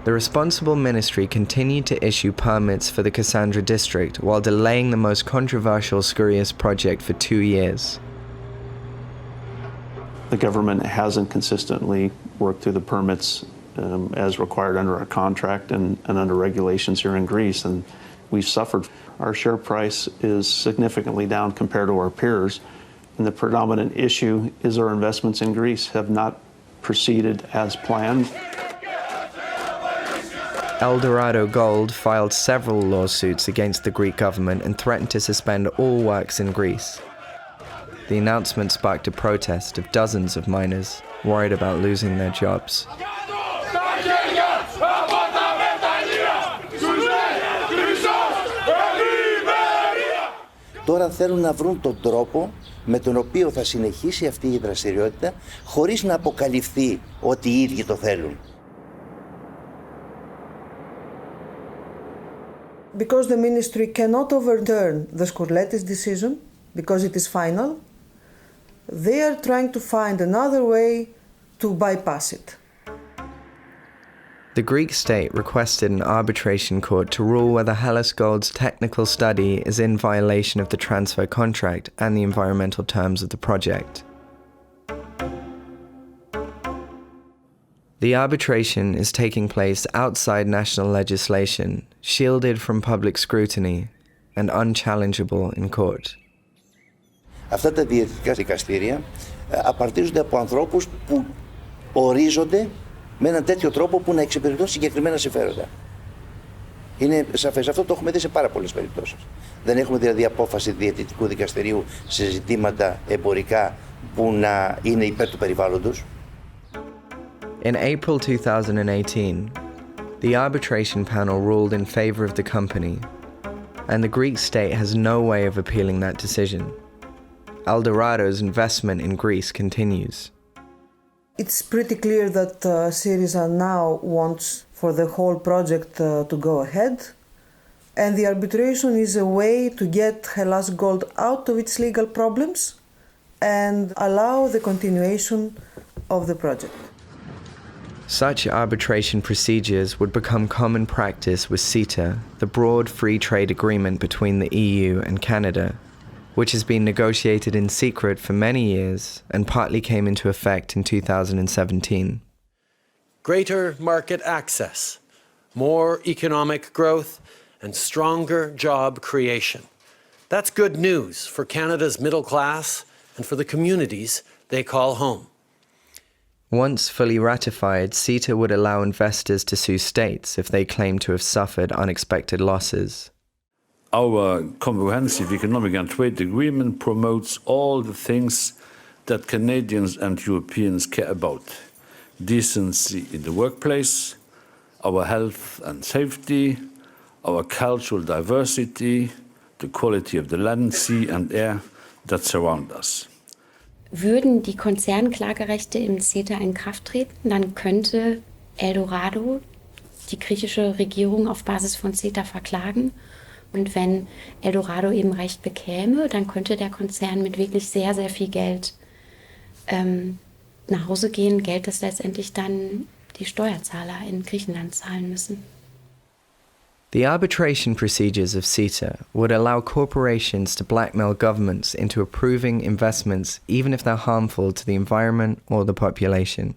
The responsible ministry continued to issue permits for the Cassandra district while delaying the most controversial Skouries project for 2 years. The government hasn't consistently worked through the permits as required under our contract and under regulations here in Greece, and we've suffered. Our share price is significantly down compared to our peers, and the predominant issue is our investments in Greece have not proceeded as planned. Eldorado Gold filed several lawsuits against the Greek government and threatened to suspend all works in Greece. The announcement sparked a protest of dozens of miners worried about losing their jobs. Τώρα θέλουν να βρουν τον τρόπο με τον οποίο θα συνεχίσει αυτή η δραστηριότητα χωρίς να αποκαλυφθεί ότι οι ίδιοι το θέλουν. Because the ministry cannot overturn the Skurletis decision, because it is final, they are trying to find another way to bypass it. The Greek state requested an arbitration court to rule whether Hellas Gold's technical study is in violation of the transfer contract and the environmental terms of the project. The arbitration is taking place outside national legislation, shielded from public scrutiny, and unchallengeable in court. Αυτά τα διαιτητικά δικαστήρια απαρτίζονται από ανθρώπους που ορίζονται με έναν τέτοιο τρόπο που να εξυπηρετούν συγκεκριμένα συμφέροντα. Είναι σαφές. Αυτό το έχουμε δει σε πάρα πολλές περιπτώσεις. Δεν έχουμε δηλαδή απόφαση διαιτητικού δικαστηρίου σε ζητήματα εμπορικά που να είναι υπέρ του περιβάλλοντος. In April 2018, the arbitration panel ruled in favor of the company, and the Greek state has no way of appealing that decision. Eldorado's investment in Greece continues. It's pretty clear that Syriza now wants for the whole project to go ahead. And the arbitration is a way to get Hellas Gold out of its legal problems and allow the continuation of the project. Such arbitration procedures would become common practice with CETA, the broad free trade agreement between the EU and Canada, which has been negotiated in secret for many years and partly came into effect in 2017. Greater market access, more economic growth, and stronger job creation. That's good news for Canada's middle class and for the communities they call home. Once fully ratified, CETA would allow investors to sue states if they claim to have suffered unexpected losses. Our comprehensive economic and trade agreement promotes all the things that Canadians and Europeans care about. Decency in the workplace, our health and safety, our cultural diversity, the quality of the land, sea and air that surround us. Würden die Konzernklagerechte im CETA in Kraft treten, dann könnte Eldorado die griechische Regierung auf Basis von CETA verklagen. Und wenn Eldorado eben Recht bekäme, dann könnte der Konzern mit wirklich sehr, sehr viel Geld nach Hause gehen. Geld, das letztendlich dann die Steuerzahler in Griechenland zahlen müssen. The arbitration procedures of CETA would allow corporations to blackmail governments into approving investments even if they're harmful to the environment or the population.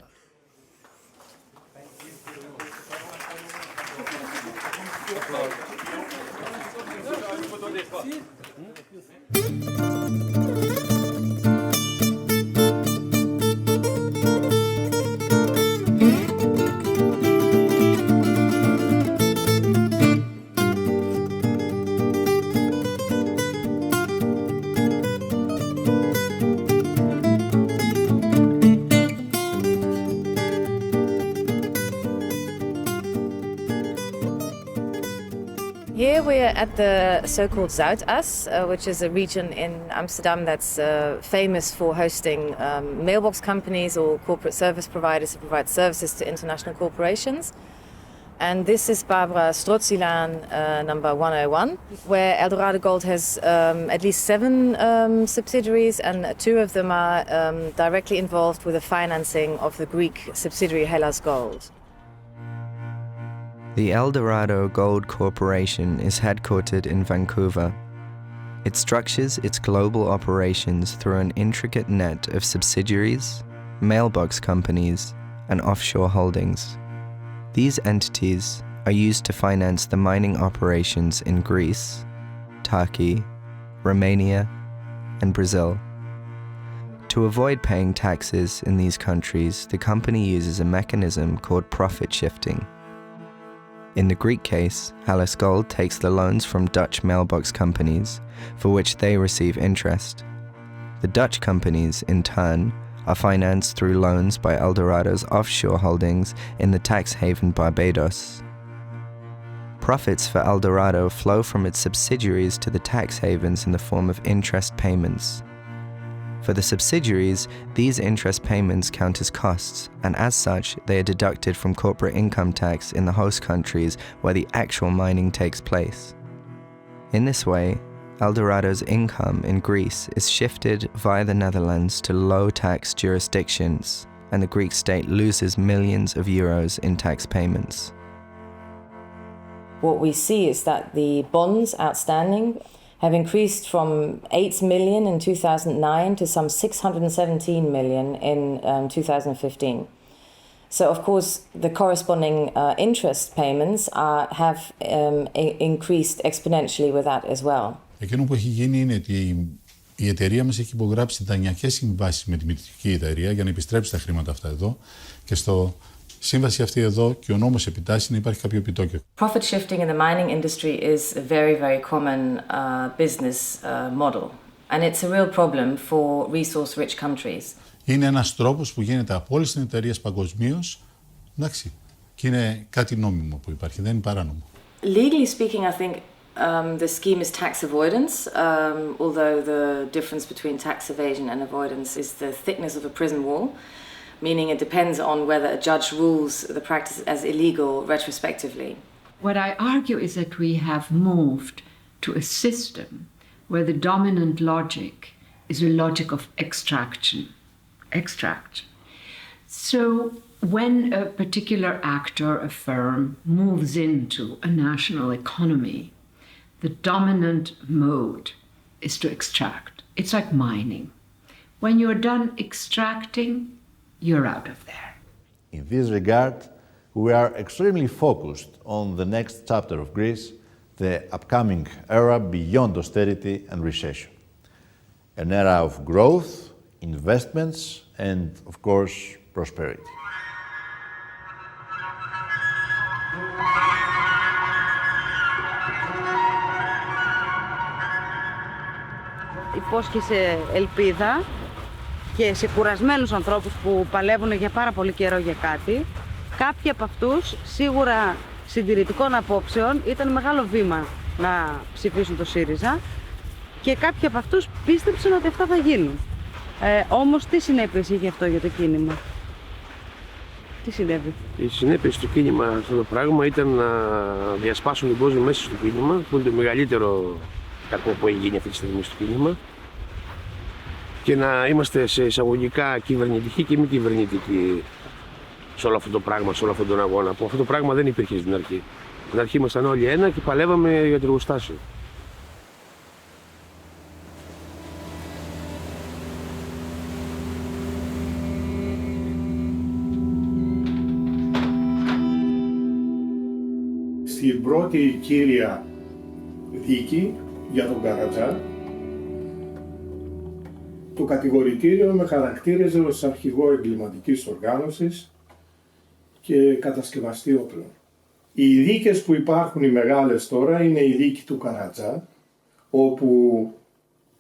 Here we are at the so-called Zuidas, which is a region in Amsterdam that's famous for hosting mailbox companies or corporate service providers who provide services to international corporations. And this is Barbara Strozzilaan, number 101, where Eldorado Gold has at least 7 subsidiaries, and 2 of them are directly involved with the financing of the Greek subsidiary Hellas Gold. The Eldorado Gold Corporation is headquartered in Vancouver. It structures its global operations through an intricate net of subsidiaries, mailbox companies, and offshore holdings. These entities are used to finance the mining operations in Greece, Turkey, Romania, and Brazil. To avoid paying taxes in these countries, the company uses a mechanism called profit shifting. In the Greek case, Hellas Gold takes the loans from Dutch mailbox companies, for which they receive interest. The Dutch companies, in turn, are financed through loans by Eldorado's offshore holdings in the tax haven Barbados. Profits for Eldorado flow from its subsidiaries to the tax havens in the form of interest payments. For the subsidiaries, these interest payments count as costs, and as such, they are deducted from corporate income tax in the host countries where the actual mining takes place. In this way, Eldorado's income in Greece is shifted via the Netherlands to low-tax jurisdictions, and the Greek state loses millions of euros in tax payments. What we see is that the bonds outstanding have increased from 8 million in 2009 to some 617 million in 2015. So, of course, the corresponding interest payments have increased exponentially with that as well. Εκείνο που έχει γίνει είναι ότι η εταιρεία μας έχει υπογράψει δανειακές συμβάσεις με τη μητρική εταιρεία για να επιστρέψει τα χρήματα αυτά εδώ, και στο σύμβαση αυτή εδώ και ο νόμος επιτάσσει να υπάρχει κάποιο επιτόκιο. Profit shifting in the mining industry is a very, very common business model, and it's a real problem for resource-rich countries. Είναι ένας τρόπος που γίνεται από όλες τις εταιρείες παγκοσμίως, εντάξει, και είναι κάτι νόμιμο που υπάρχει, δεν είναι παράνομο. Legally speaking, I think the scheme is tax avoidance, although the difference between tax evasion and avoidance is the thickness of a prison wall, meaning it depends on whether a judge rules the practice as illegal retrospectively. What I argue is that we have moved to a system where the dominant logic is a logic of extraction. So when a particular actor, a firm, moves into a national economy, the dominant mode is to extract. It's like mining. When you're done extracting, you're out of there. In this regard, we are extremely focused on the next chapter of Greece, the upcoming era beyond austerity and recession. An era of growth, investments, and, of course, prosperity. Υπόσχεσαι ελπίδα και σε κουρασμένους ανθρώπους που παλεύουν για πάρα πολύ καιρό για κάτι. Κάποιοι από αυτούς, σίγουρα συντηρητικών απόψεων, ήταν μεγάλο βήμα να ψηφίσουν το ΣΥΡΙΖΑ και κάποιοι από αυτούς πίστεψαν ότι αυτά θα γίνουν. Όμως τι συνέπειες είχε αυτό για το κίνημα? Τι συνέβη? Η συνέπεια στο κίνημα αυτό το πράγμα ήταν να διασπάσουν τον κόσμο μέσα στο κίνημα, που είναι το μεγαλύτερο κακό που έχει γίνει αυτή τη στιγμή στο κίνημα, και να είμαστε σε εισαγωγικά κυβερνητικοί και μη κυβερνητικοί σε όλο αυτό το πράγμα, σε όλο αυτόν τον αγώνα. Που αυτό το πράγμα δεν υπήρχε στην αρχή. Στην αρχή ήμασταν όλοι ένα και παλεύαμε για το εργοστάσιο. Στην πρώτη κύρια δίκη για τον Καρατζά, το κατηγορητήριο με χαρακτήριζε ως αρχηγό εγκληματικής οργάνωσης και κατασκευαστή όπλων. Οι δίκες που υπάρχουν οι μεγάλες τώρα είναι η δίκη του Καρατζά, όπου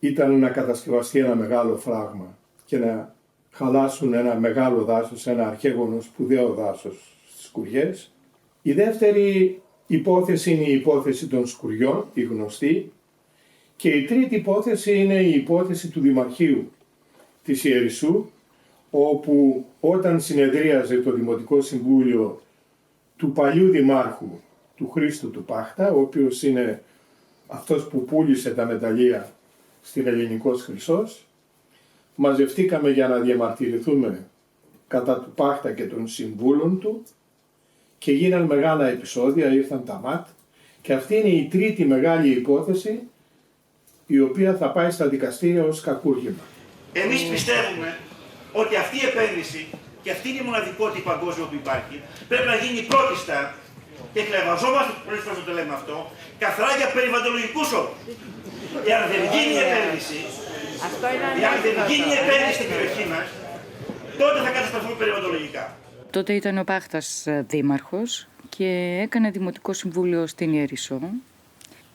ήταν να κατασκευαστεί ένα μεγάλο φράγμα και να χαλάσουν ένα μεγάλο δάσος, ένα αρχαίγωνο σπουδαίο δάσος στις Σκουριές. Η δεύτερη υπόθεση είναι η υπόθεση των Σκουριών, η γνωστή, και η τρίτη υπόθεση είναι η υπόθεση του Δημαρχείου της Ιερισσού, όπου όταν συνεδρίαζε το Δημοτικό Συμβούλιο του παλιού Δημάρχου, του Χρήστου του Πάχτα, ο οποίος είναι αυτός που πούλησε τα μεταλλεία στην Ελληνικός Χρυσός, μαζευτήκαμε για να διαμαρτυρηθούμε κατά του Πάχτα και των συμβούλων του και γίναν μεγάλα επεισόδια, ήρθαν τα ΜΑΤ, και αυτή είναι η τρίτη μεγάλη υπόθεση η οποία θα πάει στα δικαστήρια ως κακούργημα. Εμείς πιστεύουμε ότι αυτή η επένδυση και αυτή είναι η μοναδικότητα παγκόσμια που υπάρχει πρέπει να γίνει πρώτη στάρ και κλεβαζόμαστε πολλές φορές το λέμε αυτό καθαρά για περιβαλλοντολογικούς όρους. Εάν δεν γίνει η επένδυση, στην περιοχή μας, τότε θα κατασταθούμε περιβαλλοντολογικά. Τότε ήταν ο Πάχτας δήμαρχος και έκανε δημοτικό συμβούλιο στην Ιερισσό.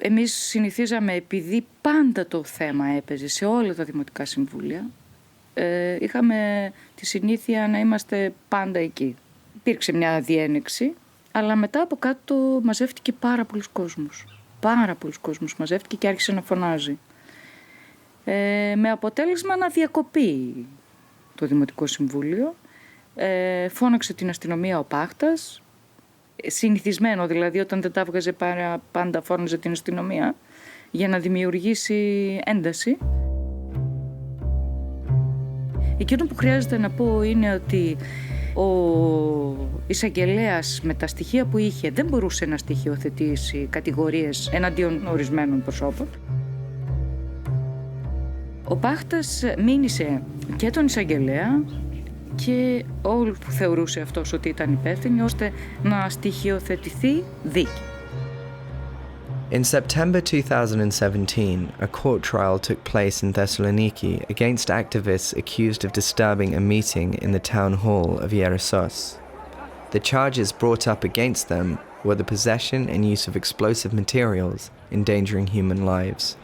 Εμείς συνηθίζαμε, επειδή πάντα το θέμα έπαιζε σε όλα τα δημοτικά συμβούλια, είχαμε τη συνήθεια να είμαστε πάντα εκεί. Υπήρξε μια διένεξη, αλλά μετά από κάτω μαζεύτηκε πάρα πολλούς κόσμος. Πάρα πολλούς κόσμος μαζεύτηκε και άρχισε να φωνάζει. Με αποτέλεσμα να διακοπεί το Δημοτικό Συμβούλιο. Φώναξε την αστυνομία ο Πάχτας. Συνηθισμένο δηλαδή, όταν δεν τα έβγαζε πάντα φώναζε την αστυνομία για να δημιουργήσει ένταση. Εκείνο που χρειάζεται να πω είναι ότι ο εισαγγελέας με τα στοιχεία που είχε δεν μπορούσε να στοιχειοθετήσει κατηγορίες εναντίον ορισμένων προσώπων. Ο Πάχτας μήνυσε και τον εισαγγελέα και όλους που θεωρούσε αυτός ότι ήταν υπεύθυνοι, ώστε να στοιχειοθετηθεί δίκη. In September 2017, a court trial took place in Thessaloniki against activists accused of disturbing a meeting in the town hall of Yerissos. The charges brought up against them were the possession and use of explosive materials endangering human lives.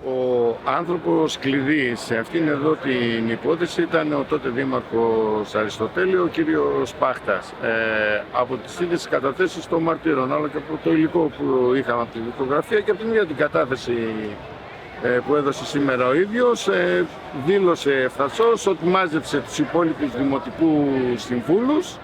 Ο άνθρωπος κλειδί σε αυτήν εδώ την υπόθεση ήταν ο τότε δήμαρχος Αριστοτέλη, ο κύριος Πάχτας. Από τις ίδιες καταθέσεις των μαρτύρων, αλλά και από το υλικό που είχαμε από τη δικογραφία και από την ίδια την κατάθεση που έδωσε σήμερα ο ίδιος, δήλωσε ευθαρσώς ότι μάζεψε τους υπόλοιπους δημοτικού συμβούλους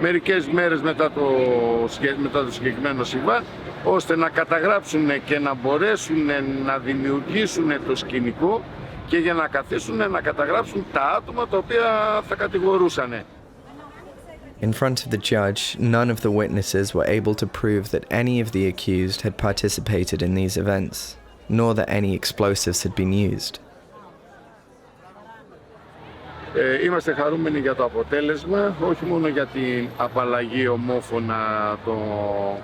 μερικές μέρες μετά το συγκεκριμένο συμβάν, ώστε να καταγράψουν και να μπορέσουν να δημιουργήσουν το σκηνικό και για να καθίσουν να καταγράψουν τα άτομα τα οποία θα κατηγορούσαν. In front of the judge, none of the witnesses were able to prove that any of the accused had participated in these events, nor that any explosives had been used. Είμαστε χαρούμενοι για το αποτέλεσμα, όχι μόνο για την απαλλαγή ομόφωνα των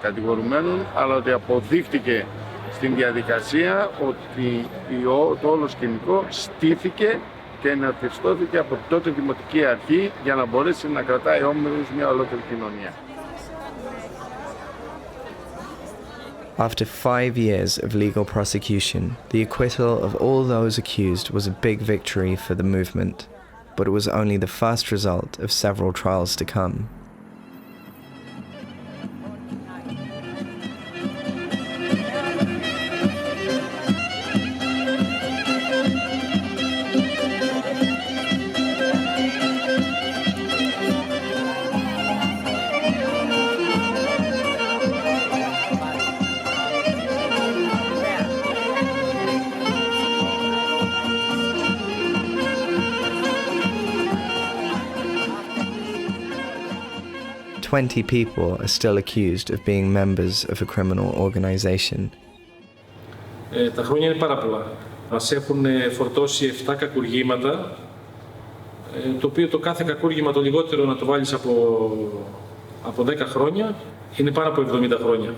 κατηγορουμένων, αλλά ότι αποδείχτηκε στην διαδικασία ότι το όλο σκηνικό στήθηκε και εναρχιστώθηκε από τότε Δημοτική Αρχή για να μπορέσει να κρατάει όμοιρους μια ολόκληρη κοινωνία. After 5 years of legal prosecution, the acquittal of all those accused was a big victory for the movement, but it was only the first result of several trials to come. People are still accused of being members of a criminal organization. Τα χρόνια είναι πάρα πολλά. Μας έχουν φορτώσει 7 κακουργήματα, το οποίο το κάθε κακούργημα το λιγότερο να το βάλεις από 10 χρόνια, είναι πάνω από 70 χρόνια.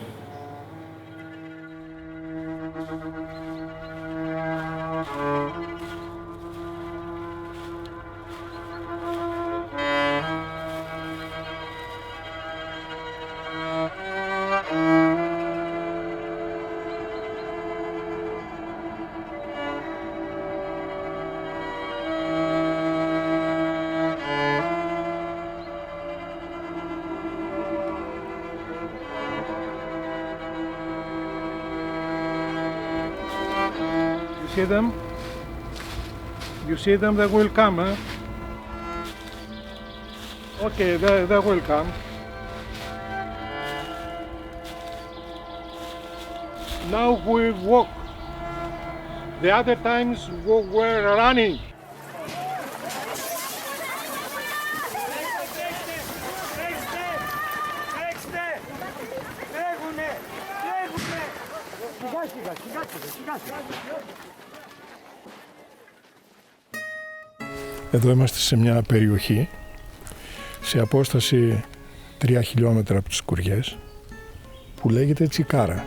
See them? You see them, they will come, eh? Okay, they will come. Now we walk. The other times we were running. Εδώ είμαστε σε μια περιοχή σε απόσταση 3 χιλιόμετρα από τις Σκουριές που λέγεται Τσικάρα.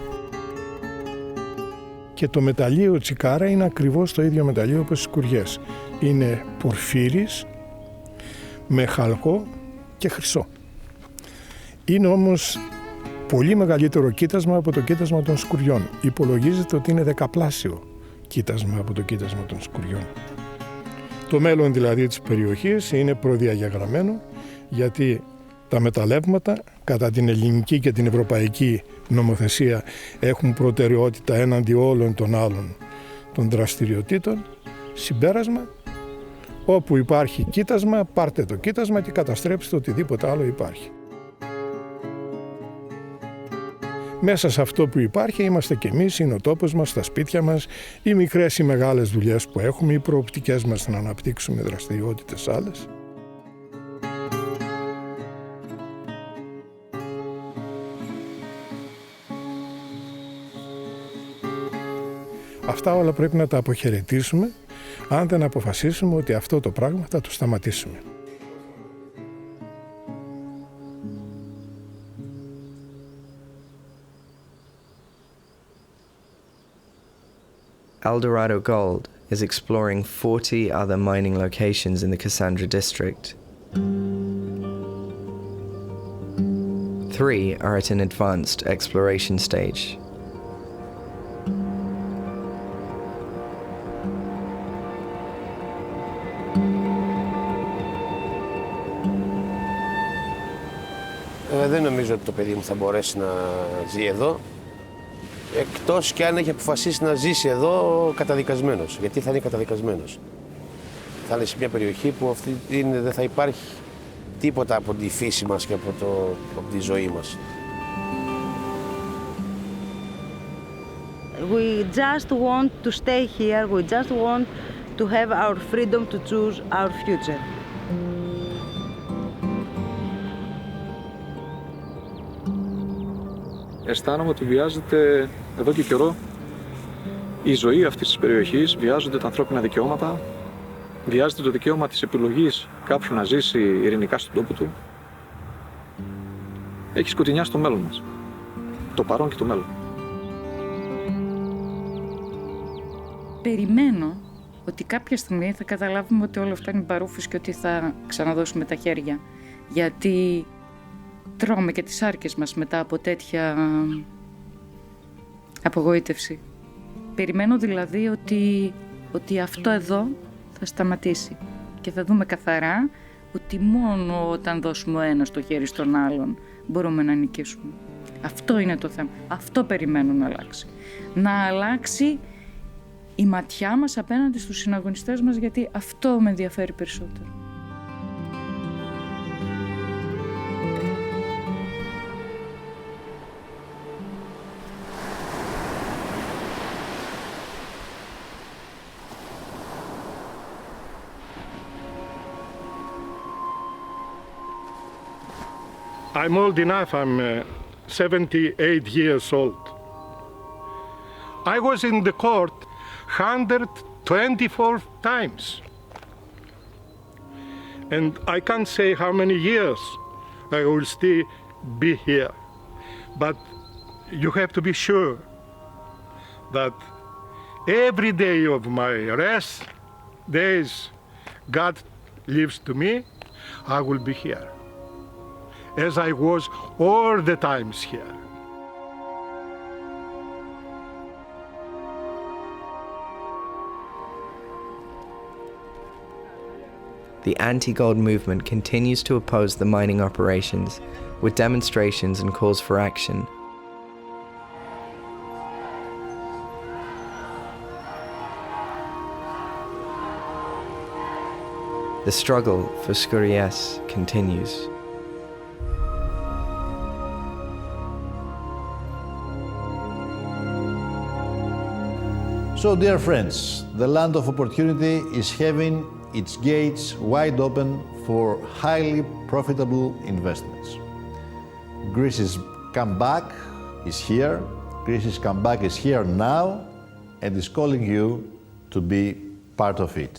Και το μεταλλείο Τσικάρα είναι ακριβώς το ίδιο μεταλλείο όπως οι Σκουριές. Είναι πορφύρης με χαλκό και χρυσό. Είναι όμως πολύ μεγαλύτερο κοίτασμα από το κοίτασμα των Σκουριών. Υπολογίζεται ότι είναι δεκαπλάσιο κοίτασμα από το κοίτασμα των Σκουριών. Το μέλλον δηλαδή της περιοχής είναι προδιαγεγραμμένο, γιατί τα μεταλλεύματα κατά την ελληνική και την ευρωπαϊκή νομοθεσία έχουν προτεραιότητα έναντι όλων των άλλων των δραστηριοτήτων. Συμπέρασμα, όπου υπάρχει κοίτασμα, πάρτε το κοίτασμα και καταστρέψτε οτιδήποτε άλλο υπάρχει. Μέσα σε αυτό που υπάρχει είμαστε κι εμείς, είναι ο τόπος μας, τα σπίτια μας, οι μικρές ή μεγάλες δουλειές που έχουμε, οι προοπτικές μας να αναπτύξουμε δραστηριότητες άλλες. Αυτά όλα πρέπει να τα αποχαιρετήσουμε, αν δεν αποφασίσουμε ότι αυτό το πράγμα θα το σταματήσουμε. Eldorado Gold is exploring 40 other mining locations in the Cassandra district. 3 are at an advanced exploration stage. δεν νομίζω ότι το παιδί μου θα μπορέσει να ζει εδώ, εκτός και αν έχει αποφασίσει να ζήσει εδώ καταδικασμένος, γιατί θα είναι καταδικασμένος. Θα είναι σε μια περιοχή που δεν θα υπάρχει τίποτα από τη φύση μας και από τη ζωή μας. We just want to stay here, we just want to have our freedom to choose our future. Αισθάνομαι ότι βιάζεται εδώ και καιρό η ζωή αυτής της περιοχής, βιάζονται τα ανθρώπινα δικαιώματα, βιάζεται το δικαίωμα της επιλογής κάποιου να ζήσει ειρηνικά στον τόπο του. Έχει σκοτεινιάσει το μέλλον μας, το παρόν και το μέλλον. Περιμένω ότι κάποια στιγμή θα καταλάβουμε ότι όλο αυτό είναι παρούφης και ότι θα ξαναδώσουμε τα χέρια. Γιατί τρώμε και τις άρκες μας μετά από τέτοια απογοήτευση. Περιμένω δηλαδή ότι αυτό εδώ θα σταματήσει και θα δούμε καθαρά ότι μόνο όταν δώσουμε ο ένας το χέρι στον άλλον μπορούμε να νικήσουμε. Αυτό είναι το θέμα. Αυτό περιμένω να αλλάξει. Να αλλάξει η ματιά μας απέναντι στους συναγωνιστές μας, γιατί αυτό με ενδιαφέρει περισσότερο. I'm old enough, I'm 78 years old. I was in the court 124 times. And I can't say how many years I will still be here. But you have to be sure that every day of my rest days God lives to me, I will be here, as I was all the times here. The anti-gold movement continues to oppose the mining operations with demonstrations and calls for action. The struggle for Skouries continues. So, dear friends, the land of opportunity is having its gates wide open for highly profitable investments. Greece's comeback is here. Greece's comeback is here now and is calling you to be part of it.